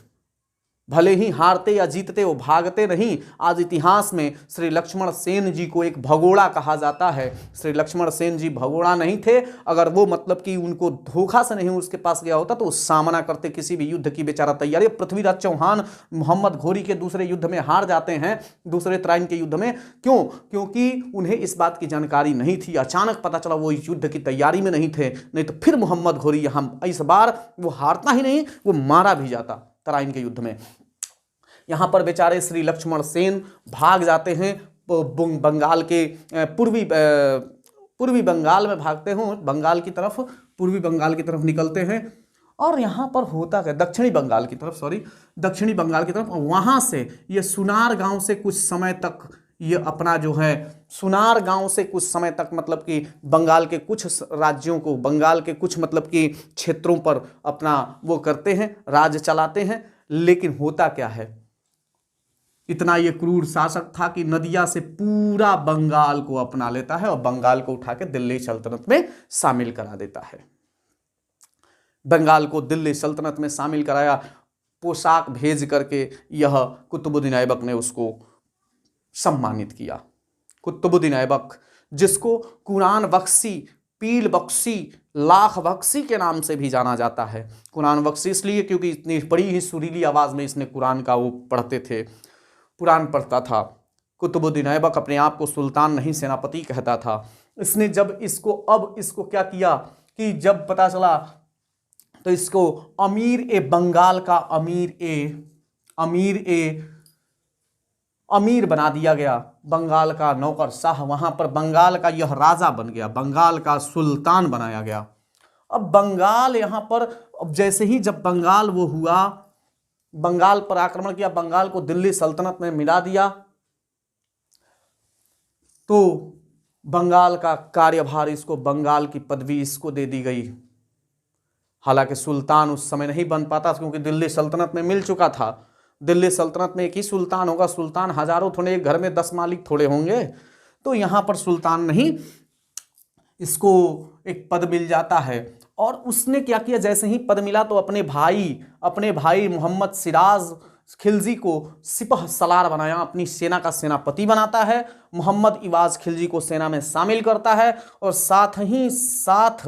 भले ही हारते या जीतते, वो भागते नहीं। आज इतिहास में श्री लक्ष्मण सेन जी को एक भगोड़ा कहा जाता है। श्री लक्ष्मण सेन जी भगोड़ा नहीं थे। अगर वो मतलब कि उनको धोखा से नहीं उसके पास गया होता तो वो सामना करते किसी भी युद्ध की बेचारा तैयारी। पृथ्वीराज चौहान मोहम्मद घोरी के दूसरे युद्ध में हार जाते हैं, दूसरे तराइन के युद्ध में। क्यों? क्योंकि उन्हें इस बात की जानकारी नहीं थी। अचानक पता चला वो युद्ध की तैयारी में नहीं थे, नहीं तो फिर मोहम्मद घोरी यहाँ इस बार वो हारता ही नहीं, वो मारा भी जाता तराइन के युद्ध में। यहाँ पर बेचारे श्री लक्ष्मण सेन भाग जाते हैं बंगाल के पूर्वी बंगाल में भागते हों, बंगाल की तरफ, पूर्वी बंगाल की तरफ निकलते हैं। और यहाँ पर होता क्या, दक्षिणी बंगाल की तरफ, वहाँ से ये सुनार गांव से कुछ समय तक ये अपना जो है सुनार गांव से कुछ समय तक मतलब कि बंगाल के कुछ राज्यों को, बंगाल के कुछ मतलब कि क्षेत्रों पर अपना वो करते हैं, राज चलाते हैं। लेकिन होता क्या है, इतना ये क्रूर शासक था कि नदिया से पूरा बंगाल को अपना लेता है और बंगाल को उठा के दिल्ली सल्तनत में शामिल करा देता है। बंगाल को दिल्ली सल्तनत में शामिल कराया, पोशाक भेज करके यह कुतुबुद्दीन ऐबक ने उसको सम्मानित किया। कुतुबुद्दीन ऐबक, जिसको कुरान बख्शी, पील बख्शी, लाख बख्शी के नाम से भी जाना जाता है। कुरान बख्शी इसलिए क्योंकि इतनी बड़ी ही सुरीली आवाज में इसने कुरान का वो पढ़ते थे, कुरान पढ़ता था। कुतुबुद्दीन ऐबक अपने आप को सुल्तान नहीं सेनापति कहता था। इसने जब इसको क्या किया कि जब पता चला तो इसको अमीर बना दिया गया, बंगाल का नौकरशाह। वहां पर बंगाल का यह राजा बन गया, बंगाल का सुल्तान बनाया गया। अब बंगाल यहाँ पर, अब जैसे ही जब बंगाल वो हुआ, बंगाल पर आक्रमण किया, बंगाल को दिल्ली सल्तनत में मिला दिया, तो बंगाल का कार्यभार इसको, बंगाल की पदवी इसको दे दी गई। हालांकि सुल्तान उस समय नहीं बन पाता क्योंकि दिल्ली सल्तनत में मिल चुका था। दिल्ली सल्तनत में एक ही सुल्तान होगा, सुल्तान हजारों थोड़े, एक घर में 10 मालिक थोड़े होंगे। तो यहाँ पर सुल्तान नहीं, इसको एक पद मिल जाता है और उसने क्या किया, जैसे ही पद मिला तो अपने भाई मोहम्मद सिराज खिलजी को सिपह सलार बनाया, अपनी सेना का सेनापति बनाता है। मोहम्मद इवाज खिलजी को सेना में शामिल करता है और साथ ही साथ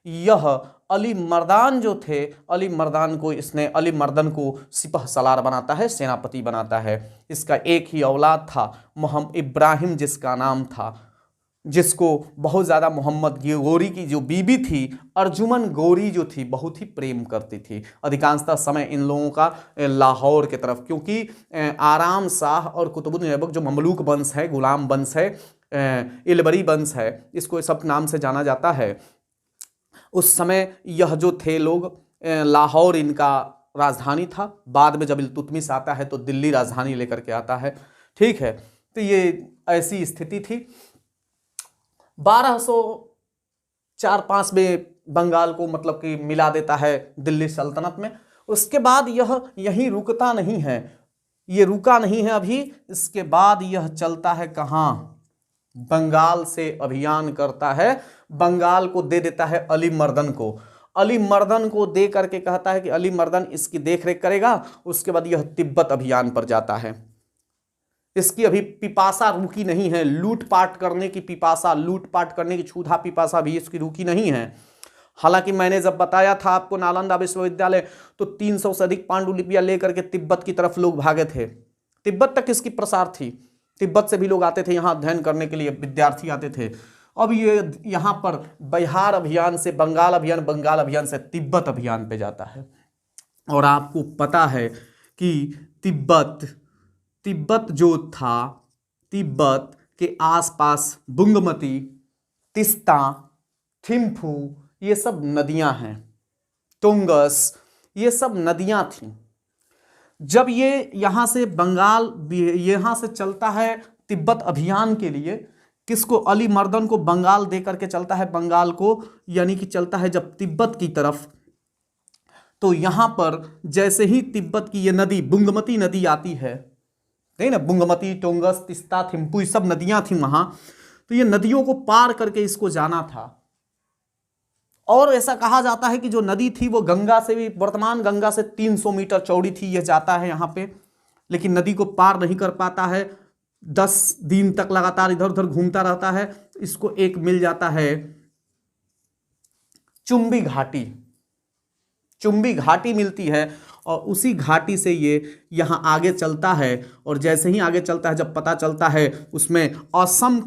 यह अली मर्दान जो थे, अली मर्दन को सिपह सलार बनाता है, सेनापति बनाता है। इसका एक ही औलाद था मोहम्मद इब्राहिम जिसका नाम था, जिसको बहुत ज़्यादा मोहम्मद गोरी की जो बीबी थी अर्जुमन गोरी जो थी बहुत ही प्रेम करती थी। अधिकांशतः समय इन लोगों का लाहौर की तरफ, क्योंकि आराम शाह और कुतुबुद्दीन ऐबक जो ममलूक वंश है, गुलाम वंश है, इलबरी वंश है, इसको सब नाम से जाना जाता है। उस समय यह जो थे लोग, लाहौर इनका राजधानी था। बाद में जब इल्तुतमिश आता है तो दिल्ली राजधानी लेकर के आता है। ठीक है, तो ये ऐसी स्थिति थी। 1204-5 में बंगाल को मतलब कि मिला देता है दिल्ली सल्तनत में। उसके बाद यह यहीं रुकता नहीं है, ये रुका नहीं है अभी। इसके बाद यह चलता है कहाँ, बंगाल से अभियान करता है, बंगाल को दे देता है अली मर्दन को। अली मर्दन को दे करके कहता है कि अली मर्दन इसकी देखरेख करेगा। उसके बाद यह तिब्बत अभियान पर जाता है। इसकी अभी पिपासा रुकी नहीं है, लूटपाट करने की पिपासा, लूटपाट करने की क्षुधा पिपासा भी इसकी रुकी नहीं है। हालांकि मैंने जब बताया था आपको नालंदा विश्वविद्यालय, तो 300 से अधिक पांडुलिपियां लेकर के तिब्बत की तरफ लोग भागे थे। तिब्बत तक इसकी प्रसार थी, तिब्बत से भी लोग आते थे यहाँ अध्ययन करने के लिए, विद्यार्थी आते थे। अब ये यहाँ पर बिहार अभियान से बंगाल अभियान, बंगाल अभियान से तिब्बत अभियान पे जाता है। और आपको पता है कि तिब्बत जो था, तिब्बत के आसपास बुंगमती, तिस्ता, थिम्फू ये सब नदियां हैं, तुंगस ये सब नदियां थीं। जब ये यहाँ से बंगाल, यहाँ से चलता है तिब्बत अभियान के लिए, किसको, अली मर्दन को बंगाल दे करके चलता है, बंगाल को, यानी कि चलता है जब तिब्बत की तरफ। तो यहाँ पर जैसे ही तिब्बत की ये नदी बुंगमती नदी आती है, नहीं ना, बुंगमती, टोंगस, तिस्ता, थिम्पू ये सब नदियां थी वहां। तो ये नदियों को पार करके इसको जाना था। और ऐसा कहा जाता है कि जो नदी थी वो गंगा से भी, वर्तमान गंगा से 300 मीटर चौड़ी थी। ये जाता है यहाँ पे, लेकिन नदी को पार नहीं कर पाता है। 10 दिन तक लगातार इधर उधर घूमता रहता है। इसको एक मिल जाता है चुंबी घाटी, चुंबी घाटी मिलती है और उसी घाटी से ये यहाँ आगे चलता है। और जैसे ही आगे चलता है, जब पता चलता है, उसमें असम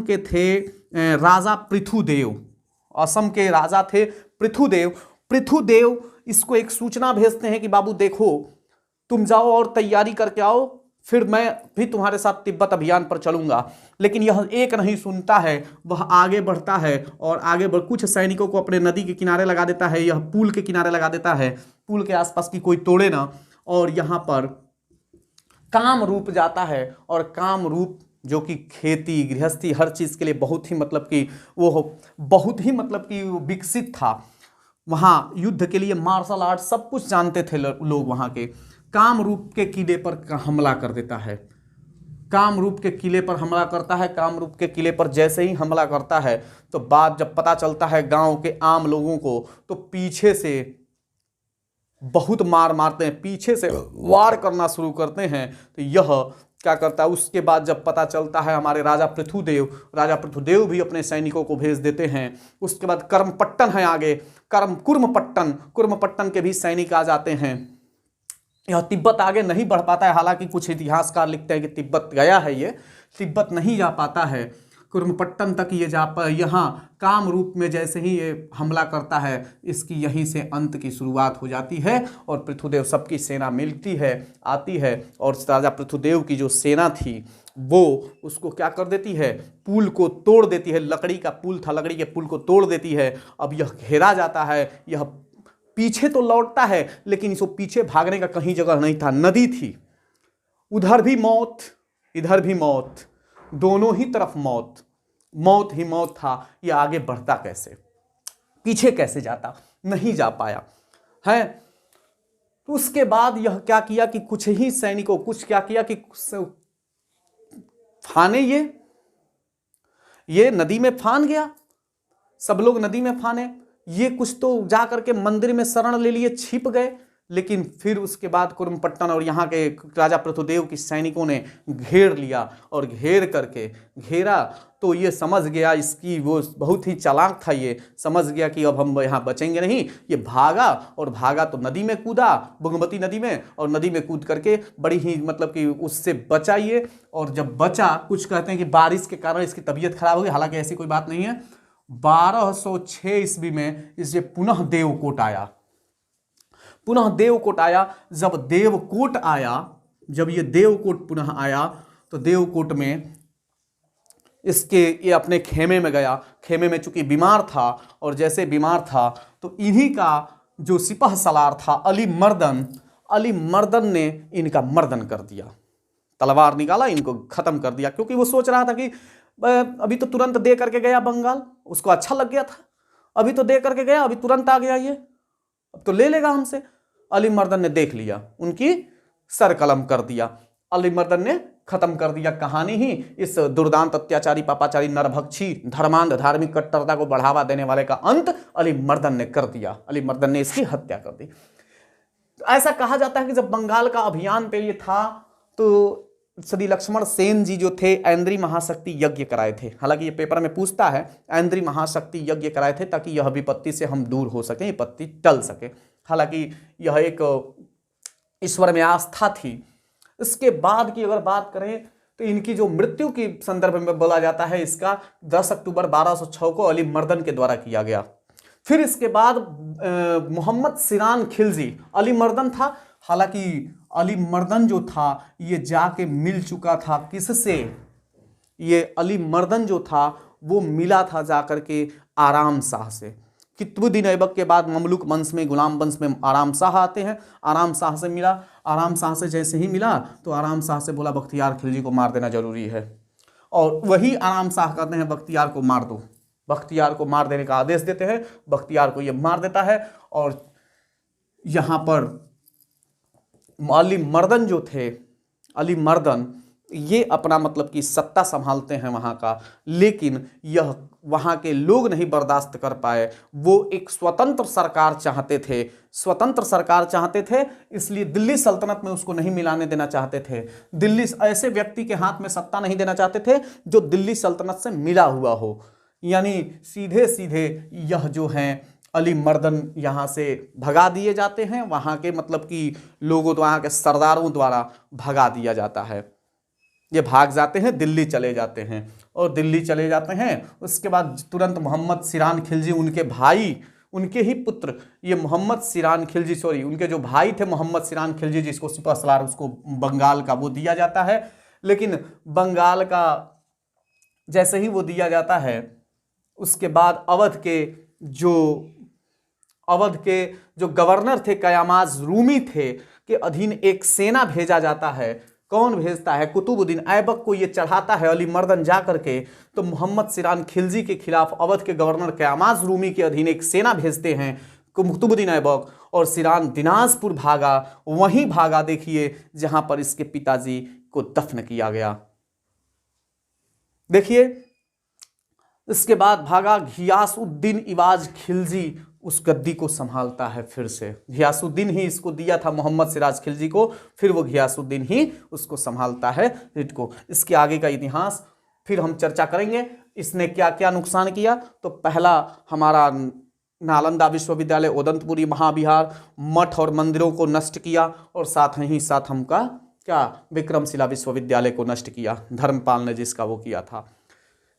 के थे राजा पृथुदेव, असम के राजा थे पृथुदेव इसको एक सूचना भेजते हैं कि बाबू देखो, तुम जाओ और तैयारी करके आओ, फिर मैं भी तुम्हारे साथ तिब्बत अभियान पर चलूंगा। लेकिन यह एक नहीं सुनता है, वह आगे बढ़ता है और आगे बढ़ कुछ सैनिकों को अपने नदी के किनारे लगा देता है, यह पुल के किनारे लगा देता है, पुल के आसपास की कोई तोड़े ना। और यहाँ पर कामरूप जाता है, और कामरूप जो कि खेती गृहस्थी हर चीज़ के लिए बहुत ही मतलब कि वो बहुत ही मतलब कि विकसित था। वहाँ युद्ध के लिए मार्शल आर्ट सब कुछ जानते थे लोग वहाँ के। कामरूप के किले पर हमला कर देता है, कामरूप के किले पर हमला करता है। कामरूप के किले पर जैसे ही हमला करता है तो बाद जब पता चलता है गांव के आम लोगों को, तो पीछे से बहुत मार मारते हैं, पीछे से वार करना शुरू करते हैं। तो यह क्या करता है, उसके बाद जब पता चलता है, हमारे राजा पृथुदेव भी अपने सैनिकों को भेज देते हैं। उसके बाद करमपट्टन है आगे, कुर्मपट्टन के भी सैनिक आ जाते हैं। यह तिब्बत आगे नहीं बढ़ पाता है, हालांकि कुछ इतिहासकार लिखते हैं कि तिब्बत गया है, ये तिब्बत नहीं जा पाता है, कुर्मपट्टन तक ये यहाँ कामरूप में जैसे ही ये हमला करता है, इसकी यहीं से अंत की शुरुआत हो जाती है। और पृथुदेव सबकी सेना मिलती है, आती है, और राजा पृथुदेव की जो सेना थी वो उसको क्या कर देती है, पुल को तोड़ देती है। लकड़ी का पुल था, लकड़ी के पुल को तोड़ देती है। अब यह घेरा जाता है, यह पीछे तो लौटता है, लेकिन इसको पीछे भागने का कहीं जगह नहीं था, नदी थी, उधर भी मौत इधर भी मौत, दोनों ही तरफ मौत ही मौत था। ये आगे बढ़ता कैसे, पीछे कैसे जाता, नहीं जा पाया है। तो उसके बाद यह क्या किया कि कुछ ही सैनिकों क्या किया कि फाने, ये नदी में फान गया, सब लोग नदी में फाने। ये कुछ तो जा करके मंदिर में शरण ले लिए, छिप गए। लेकिन फिर उसके बाद कुरुमपट्टन और यहाँ के राजा पृथुदेव की सैनिकों ने घेर लिया, और घेर करके घेरा तो ये समझ गया, इसकी वो बहुत ही चालाक था, ये समझ गया कि अब हम यहाँ बचेंगे नहीं। ये भागा, और भागा तो नदी में कूदा, बुगमती नदी में, और नदी में कूद करके बड़ी ही मतलब कि उससे बचा ये। और जब बचा, कुछ कहते हैं कि बारिश के कारण इसकी तबीयत खराब हो गई, हालांकि ऐसी कोई बात नहीं है। 1206 ईस्वी में इसे पुनः देवकोट आया, पुनः देवकोट आया। जब देवकोट आया, जब ये देवकोट पुनः आया, तो देवकोट में इसके ये अपने खेमे में गया। खेमे में चूंकि बीमार था, और जैसे बीमार था तो इन्हीं का जो सिपह सलार था अली मर्दन ने इनका मर्दन कर दिया, तलवार निकाला, इनको खत्म कर दिया। क्योंकि वो सोच रहा था कि अभी तो तुरंत दे करके गया बंगाल, उसको अच्छा लग गया था, अभी तो दे करके गया, अभी तुरंत आ गया ये, अब तो ले लेगा हमसे। अली मर्दन ने देख लिया, उनकी सर कलम कर दिया, अली मर्दन ने खत्म कर दिया कहानी ही। इस दुर्दांत, अत्याचारी, पापाचारी, नरभक्षी, धर्मांध, धार्मिक कट्टरता को बढ़ावा देने वाले का अंत अली मर्दन ने कर दिया, अली मर्दन ने इसकी हत्या कर दी। ऐसा कहा जाता है कि जब बंगाल का अभियान पे ये था, तो श्री लक्ष्मण सेन जी जो थे ऐन्द्री महाशक्ति यज्ञ कराए थे। हालांकि ये पेपर में पूछता है, ऐन्द्री महाशक्ति यज्ञ कराए थे ताकि यह विपत्ति से हम दूर हो सकें, विपत्ति टल सके। हालांकि यह एक ईश्वर में आस्था थी। इसके बाद की अगर बात करें तो इनकी जो मृत्यु की संदर्भ में बोला जाता है, इसका 10 अक्टूबर 1206 को अली मर्दन के द्वारा किया गया। फिर इसके बाद मोहम्मद सिरान खिलजी, अली मर्दन था, हालांकि अली मर्दन जो था ये जाके मिल चुका था किससे, ये अली मर्दन जो था वो मिला था जाकर के आराम शाह से। कुतुबुद्दीन ऐबक के बाद ममलुक वंश में, गुलाम वंश में आराम शाह आते हैं। आराम शाह से मिला, आराम शाह से जैसे ही मिला तो आराम शाह से बोला बख्तियार खिलजी को मार देना जरूरी है, और वही आराम शाह कहते हैं बख्तियार को मार दो, बख्तियार को मार देने का आदेश देते हैं। बख्तियार को ये मार देता है, और यहाँ पर अली मर्दन जो थे, अली मर्दन ये अपना मतलब कि सत्ता संभालते हैं वहाँ का, लेकिन यह वहाँ के लोग नहीं बर्दाश्त कर पाए। वो एक स्वतंत्र सरकार चाहते थे, स्वतंत्र सरकार चाहते थे, इसलिए दिल्ली सल्तनत में उसको नहीं मिलाने देना चाहते थे। दिल्ली ऐसे व्यक्ति के हाथ में सत्ता नहीं देना चाहते थे जो दिल्ली सल्तनत से मिला हुआ हो, यानी सीधे सीधे यह जो हैं अली मर्दन यहाँ से भगा दिए जाते हैं, वहाँ के मतलब कि लोगों द्वारा, वहाँ के सरदारों द्वारा भगा दिया जाता है। ये भाग जाते हैं, दिल्ली चले जाते हैं, और दिल्ली चले जाते हैं। उसके बाद तुरंत मोहम्मद सिरान खिलजी, उनके भाई, उनके ही पुत्र, ये मोहम्मद सिरान खिलजी, सॉरी उनके जो भाई थे मोहम्मद सिरान खिलजी, जिसको सिपह सलार, उसको बंगाल का वो दिया जाता है। लेकिन बंगाल का जैसे ही वो दिया जाता है, उसके बाद अवध के जो गवर्नर थे कयामाज रूमी थे के अधीन एक सेना भेजा जाता है। कौन भेजता है? कुतुबुद्दीन ऐबक को ये चढ़ाता है अली मर्दन जा करके, तो मोहम्मद सिरान खिलजी के खिलाफ अवध के गवर्नर कयामाज रूमी के अधीन एक सेना भेजते हैं कुतुबुद्दीन ऐबक, और सिरान दिनाजपुर भागा, वहीं भागा देखिए जहां पर इसके पिताजी को दफन किया गया। देखिए इसके बाद भागा घियासुद्दीन इवाज खिलजी, उस गद्दी को संभालता है फिर से। घियासुद्दीन ही इसको दिया था मोहम्मद सिराज खिलजी को, फिर वो घियासुद्दीन ही उसको संभालता है रिट को। इसके आगे का इतिहास फिर हम चर्चा करेंगे, इसने क्या क्या नुकसान किया। तो पहला हमारा नालंदा विश्वविद्यालय, उदंतपुरी महाविहार, मठ और मंदिरों को नष्ट किया, और साथ ही साथ हमका क्या विक्रमशिला विश्वविद्यालय को नष्ट किया, धर्मपाल ने जिसका वो किया था।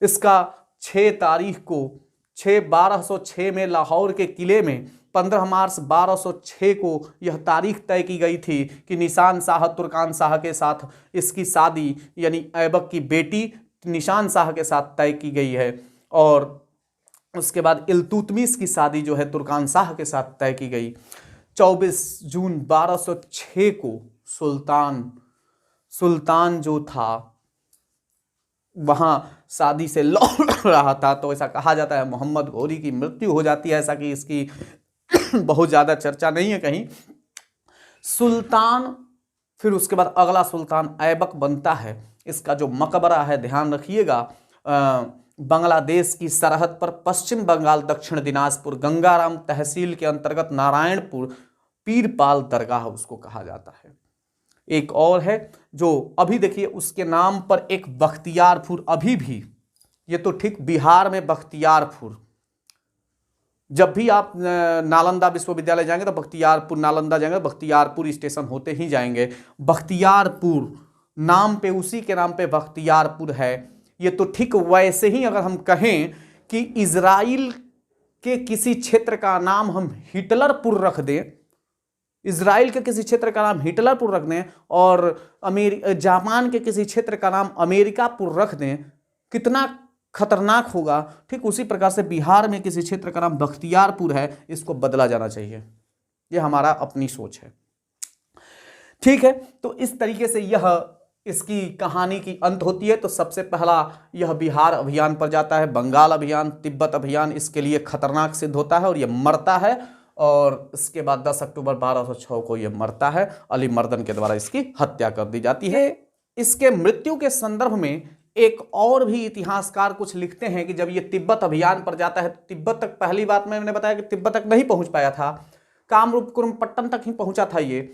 इसका 6 तारीख को 1206 में लाहौर के किले में 15 मार्च 1206 को यह तारीख तय की गई थी कि निशान शाह तुर्कान शाह के साथ इसकी शादी, यानी ऐबक की बेटी निशान शाह के साथ तय की गई है। और उसके बाद इल्तुतमिश की शादी जो है तुर्कान शाह के साथ तय की गई। 24 जून 1206 को सुल्तान जो था वहाँ शादी से लौट रहा था, तो ऐसा कहा जाता है मोहम्मद घोरी की मृत्यु हो जाती है, ऐसा कि इसकी बहुत ज़्यादा चर्चा नहीं है कहीं। सुल्तान, फिर उसके बाद अगला सुल्तान ऐबक बनता है। इसका जो मकबरा है ध्यान रखिएगा, बांग्लादेश की सरहद पर पश्चिम बंगाल दक्षिण दिनाजपुर गंगाराम तहसील के अंतर्गत नारायणपुर पीरपाल दरगाह उसको कहा जाता है। एक और है जो अभी देखिए उसके नाम पर एक बख्तियारपुर अभी भी, ये तो ठीक बिहार में बख्तियारपुर, जब भी आप नालंदा विश्वविद्यालय जाएंगे तो बख्तियारपुर, नालंदा जाएंगे तो बख्तियारपुर स्टेशन होते ही जाएंगे। बख्तियारपुर नाम पे, उसी के नाम पे बख्तियारपुर है। ये तो ठीक वैसे ही अगर हम कहें कि इजराइल के किसी क्षेत्र का नाम हम हिटलरपुर रख दें, इजराइल के किसी क्षेत्र का नाम हिटलरपुर रख दें और जापान के किसी क्षेत्र का नाम अमेरिकापुर रख दें, कितना खतरनाक होगा। ठीक उसी प्रकार से बिहार में किसी क्षेत्र का नाम बख्तियारपुर है, इसको बदला जाना चाहिए। ये हमारा अपनी सोच है। ठीक है, तो इस तरीके से यह इसकी कहानी की अंत होती है। तो सबसे पहला यह बिहार अभियान पर जाता है, बंगाल अभियान, तिब्बत अभियान इसके लिए खतरनाक सिद्ध होता है और यह मरता है। और इसके बाद 10 अक्टूबर 1206 को यह मरता है, अली मर्दन के द्वारा इसकी हत्या कर दी जाती है। इसके मृत्यु के संदर्भ में एक और भी इतिहासकार कुछ लिखते हैं कि जब ये तिब्बत अभियान पर जाता है तो तिब्बत तक, पहली बात मैंने बताया कि तिब्बत तक नहीं पहुंच पाया था, कामरूप कुरुमपट्टन तक ही पहुंचा था ये।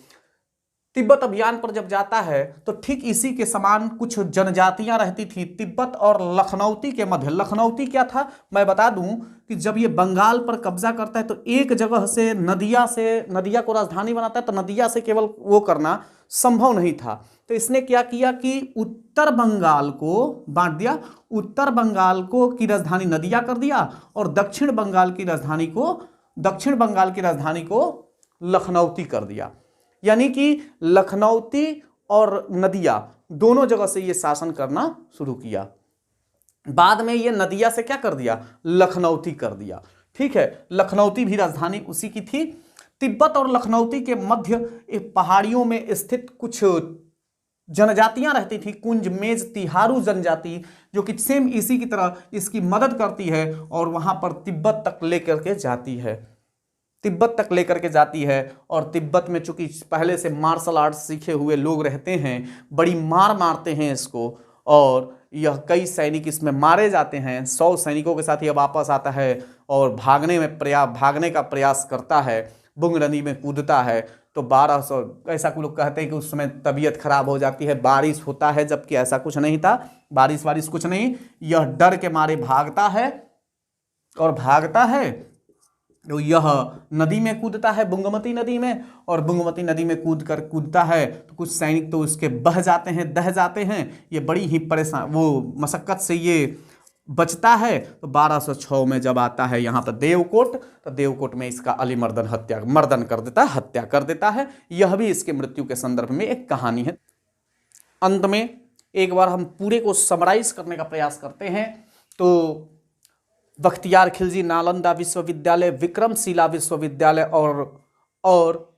तिब्बत अभियान पर जब जाता है तो ठीक इसी के समान कुछ जनजातियां रहती थी तिब्बत और लखनऊती के मध्य। लखनऊती क्या था मैं बता दूं कि जब ये बंगाल पर कब्जा करता है तो एक जगह से नदिया को राजधानी बनाता है, तो नदिया से केवल वो करना संभव नहीं था। तो इसने क्या किया कि उत्तर बंगाल को बांट दिया, उत्तर बंगाल को की राजधानी नदिया कर दिया और दक्षिण बंगाल की राजधानी को लखनऊती कर दिया। यानी कि लखनऊती और नदिया दोनों जगह से ये शासन करना शुरू किया। बाद में ये नदिया से क्या कर दिया, लखनऊती कर दिया। ठीक है, लखनऊती भी राजधानी उसी की थी। तिब्बत और लखनऊती के मध्य एक पहाड़ियों में स्थित कुछ जनजातियां रहती थी, कुंज मेज तिहारू जनजाति, जो कि सेम इसी की तरह इसकी मदद करती है और वहां पर तिब्बत तक लेकर के जाती है। और तिब्बत में चूंकि पहले से मार्शल आर्ट्स सीखे हुए लोग रहते हैं, बड़ी मार मारते हैं इसको और यह कई सैनिक इसमें मारे जाते हैं। 100 सैनिकों के साथ यह वापस आता है और भागने का प्रयास करता है, बुंग नदी में कूदता है। तो 1200, ऐसा कुछ लोग कहते हैं कि उस समय तबीयत खराब हो जाती है, बारिश होता है, जबकि ऐसा कुछ नहीं था, बारिश कुछ नहीं। यह डर के मारे भागता है तो यह नदी में कूदता है, बुंगमती नदी में, और बुंगमती नदी में कूदता है तो कुछ सैनिक तो उसके दह जाते हैं। ये बड़ी ही परेशान, वो मशक्कत से ये बचता है। तो 1206 में जब आता है यहाँ पर देवकोट, तो देवकोट में इसका अली मर्दन हत्या कर देता है। यह भी इसके मृत्यु के संदर्भ में एक कहानी है। अंत में एक बार हम पूरे को समराइज करने का प्रयास करते हैं। तो बख्तियार खिलजी नालंदा विश्वविद्यालय, विक्रमशिला विश्वविद्यालय और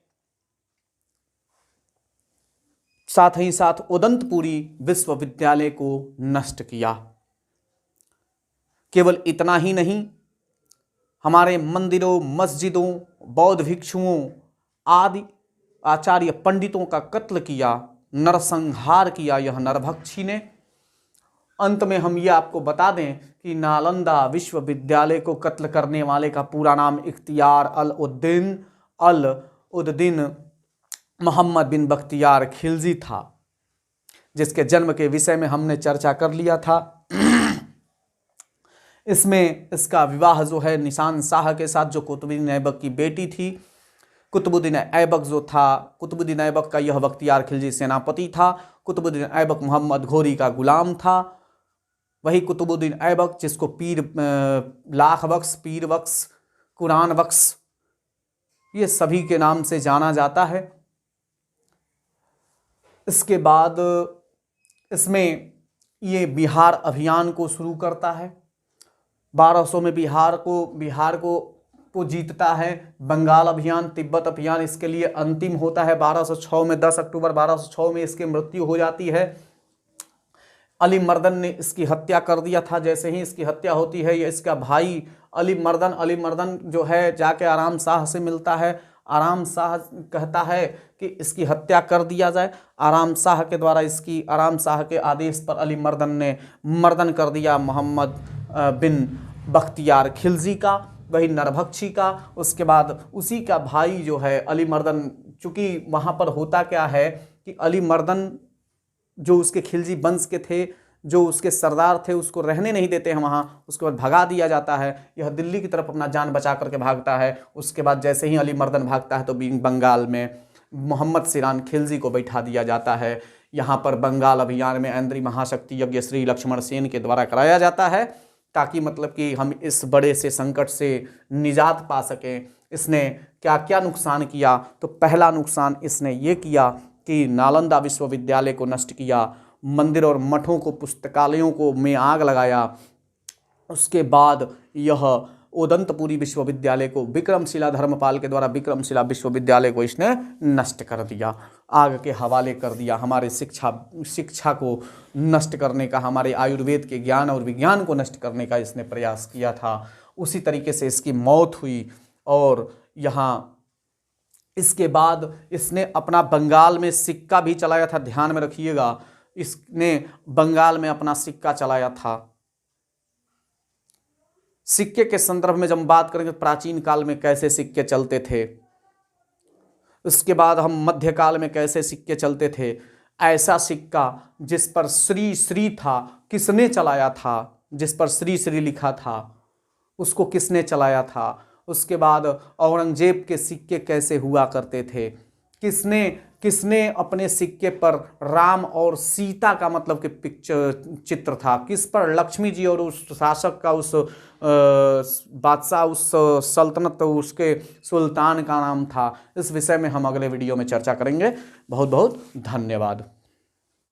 साथ ही साथ उदंतपुरी विश्वविद्यालय को नष्ट किया। केवल इतना ही नहीं, हमारे मंदिरों, मस्जिदों, बौद्ध भिक्षुओं आदि आचार्य पंडितों का कत्ल किया, नरसंहार किया यह नरभक्षी ने। अंत में हम ये आपको बता दें कि नालंदा विश्वविद्यालय को कत्ल करने वाले का पूरा नाम इख्तियार अल-उद्दीन मोहम्मद बिन बख्तियार खिलजी था, जिसके जन्म के विषय में हमने चर्चा कर लिया था। इसमें इसका विवाह जो है निशान शाह के साथ, जो कुतुबुद्दीन ऐबक की बेटी थी। कुतुबुद्दीन ऐबक का यह बख्तियार खिलजी सेनापति था। कुतुबुद्दीन ऐबक मोहम्मद घोरी का गुलाम था। वही कुतुबुद्दीन ऐबक जिसको लाख बख्श, पीर बख्श, कुरान बख्श, ये सभी के नाम से जाना जाता है। इसके बाद इसमें ये बिहार अभियान को शुरू करता है। 1200 में बिहार को जीतता है। बंगाल अभियान, तिब्बत अभियान इसके लिए अंतिम होता है 1206 में। 10 अक्टूबर 1206 में इसकी मृत्यु हो जाती है। अली मर्दन ने इसकी हत्या कर दिया था। जैसे ही इसकी हत्या होती है, ये इसका भाई अली मर्दन जो है जाके आराम शाह से मिलता है। आराम शाह कहता है कि इसकी हत्या कर दिया जाए। आराम शाह के आदेश पर अली मर्दन ने मर्दन कर दिया मोहम्मद बिन बख्तियार खिलजी का, वही नरभक्षी का। उसके बाद उसी का भाई जो है अली मर्दन, चूँकि वहाँ पर होता क्या है कि अली मर्दन जो उसके खिलजी वंश के थे, जो उसके सरदार थे, उसको रहने नहीं देते हैं वहाँ। उसके बाद भगा दिया जाता है, यह दिल्ली की तरफ अपना जान बचा करके भागता है। उसके बाद जैसे ही अली मर्दन भागता है तो बंगाल में मोहम्मद सिरान खिलजी को बैठा दिया जाता है। यहाँ पर बंगाल अभियान में ऐन्द्री महाशक्ति यज्ञ श्री लक्ष्मण सेन के द्वारा कराया जाता है, ताकि मतलब कि हम इस बड़े से संकट से निजात पा सकें। इसने क्या क्या नुकसान किया? तो पहला नुकसान इसने ये किया कि नालंदा विश्वविद्यालय को नष्ट किया, मंदिर और मठों को, पुस्तकालयों को में आग लगाया। उसके बाद यह उदंतपुरी विश्वविद्यालय को विक्रमशिला धर्मपाल के द्वारा विक्रमशिला विश्वविद्यालय को इसने नष्ट कर दिया, आग के हवाले कर दिया। हमारे शिक्षा को नष्ट करने का, हमारे आयुर्वेद के ज्ञान और विज्ञान को नष्ट करने का इसने प्रयास किया था। उसी तरीके से इसकी मौत हुई। और यहाँ इसके बाद इसने अपना बंगाल में सिक्का भी चलाया था, ध्यान में रखिएगा, इसने बंगाल में अपना सिक्का चलाया था। सिक्के के संदर्भ में जब हम बात करेंगे प्राचीन काल में कैसे सिक्के चलते थे, उसके बाद हम मध्यकाल में कैसे सिक्के चलते थे। ऐसा सिक्का जिस पर श्री श्री था, किसने चलाया था? जिस पर श्री श्री लिखा था, उसको किसने चलाया था? उसके बाद औरंगजेब के सिक्के कैसे हुआ करते थे? किसने अपने सिक्के पर राम और सीता का मतलब कि चित्र था? किस पर लक्ष्मी जी और उस शासक का, उस बादशाह, उस सल्तनत, उसके सुल्तान का नाम था? इस विषय में हम अगले वीडियो में चर्चा करेंगे। बहुत बहुत धन्यवाद।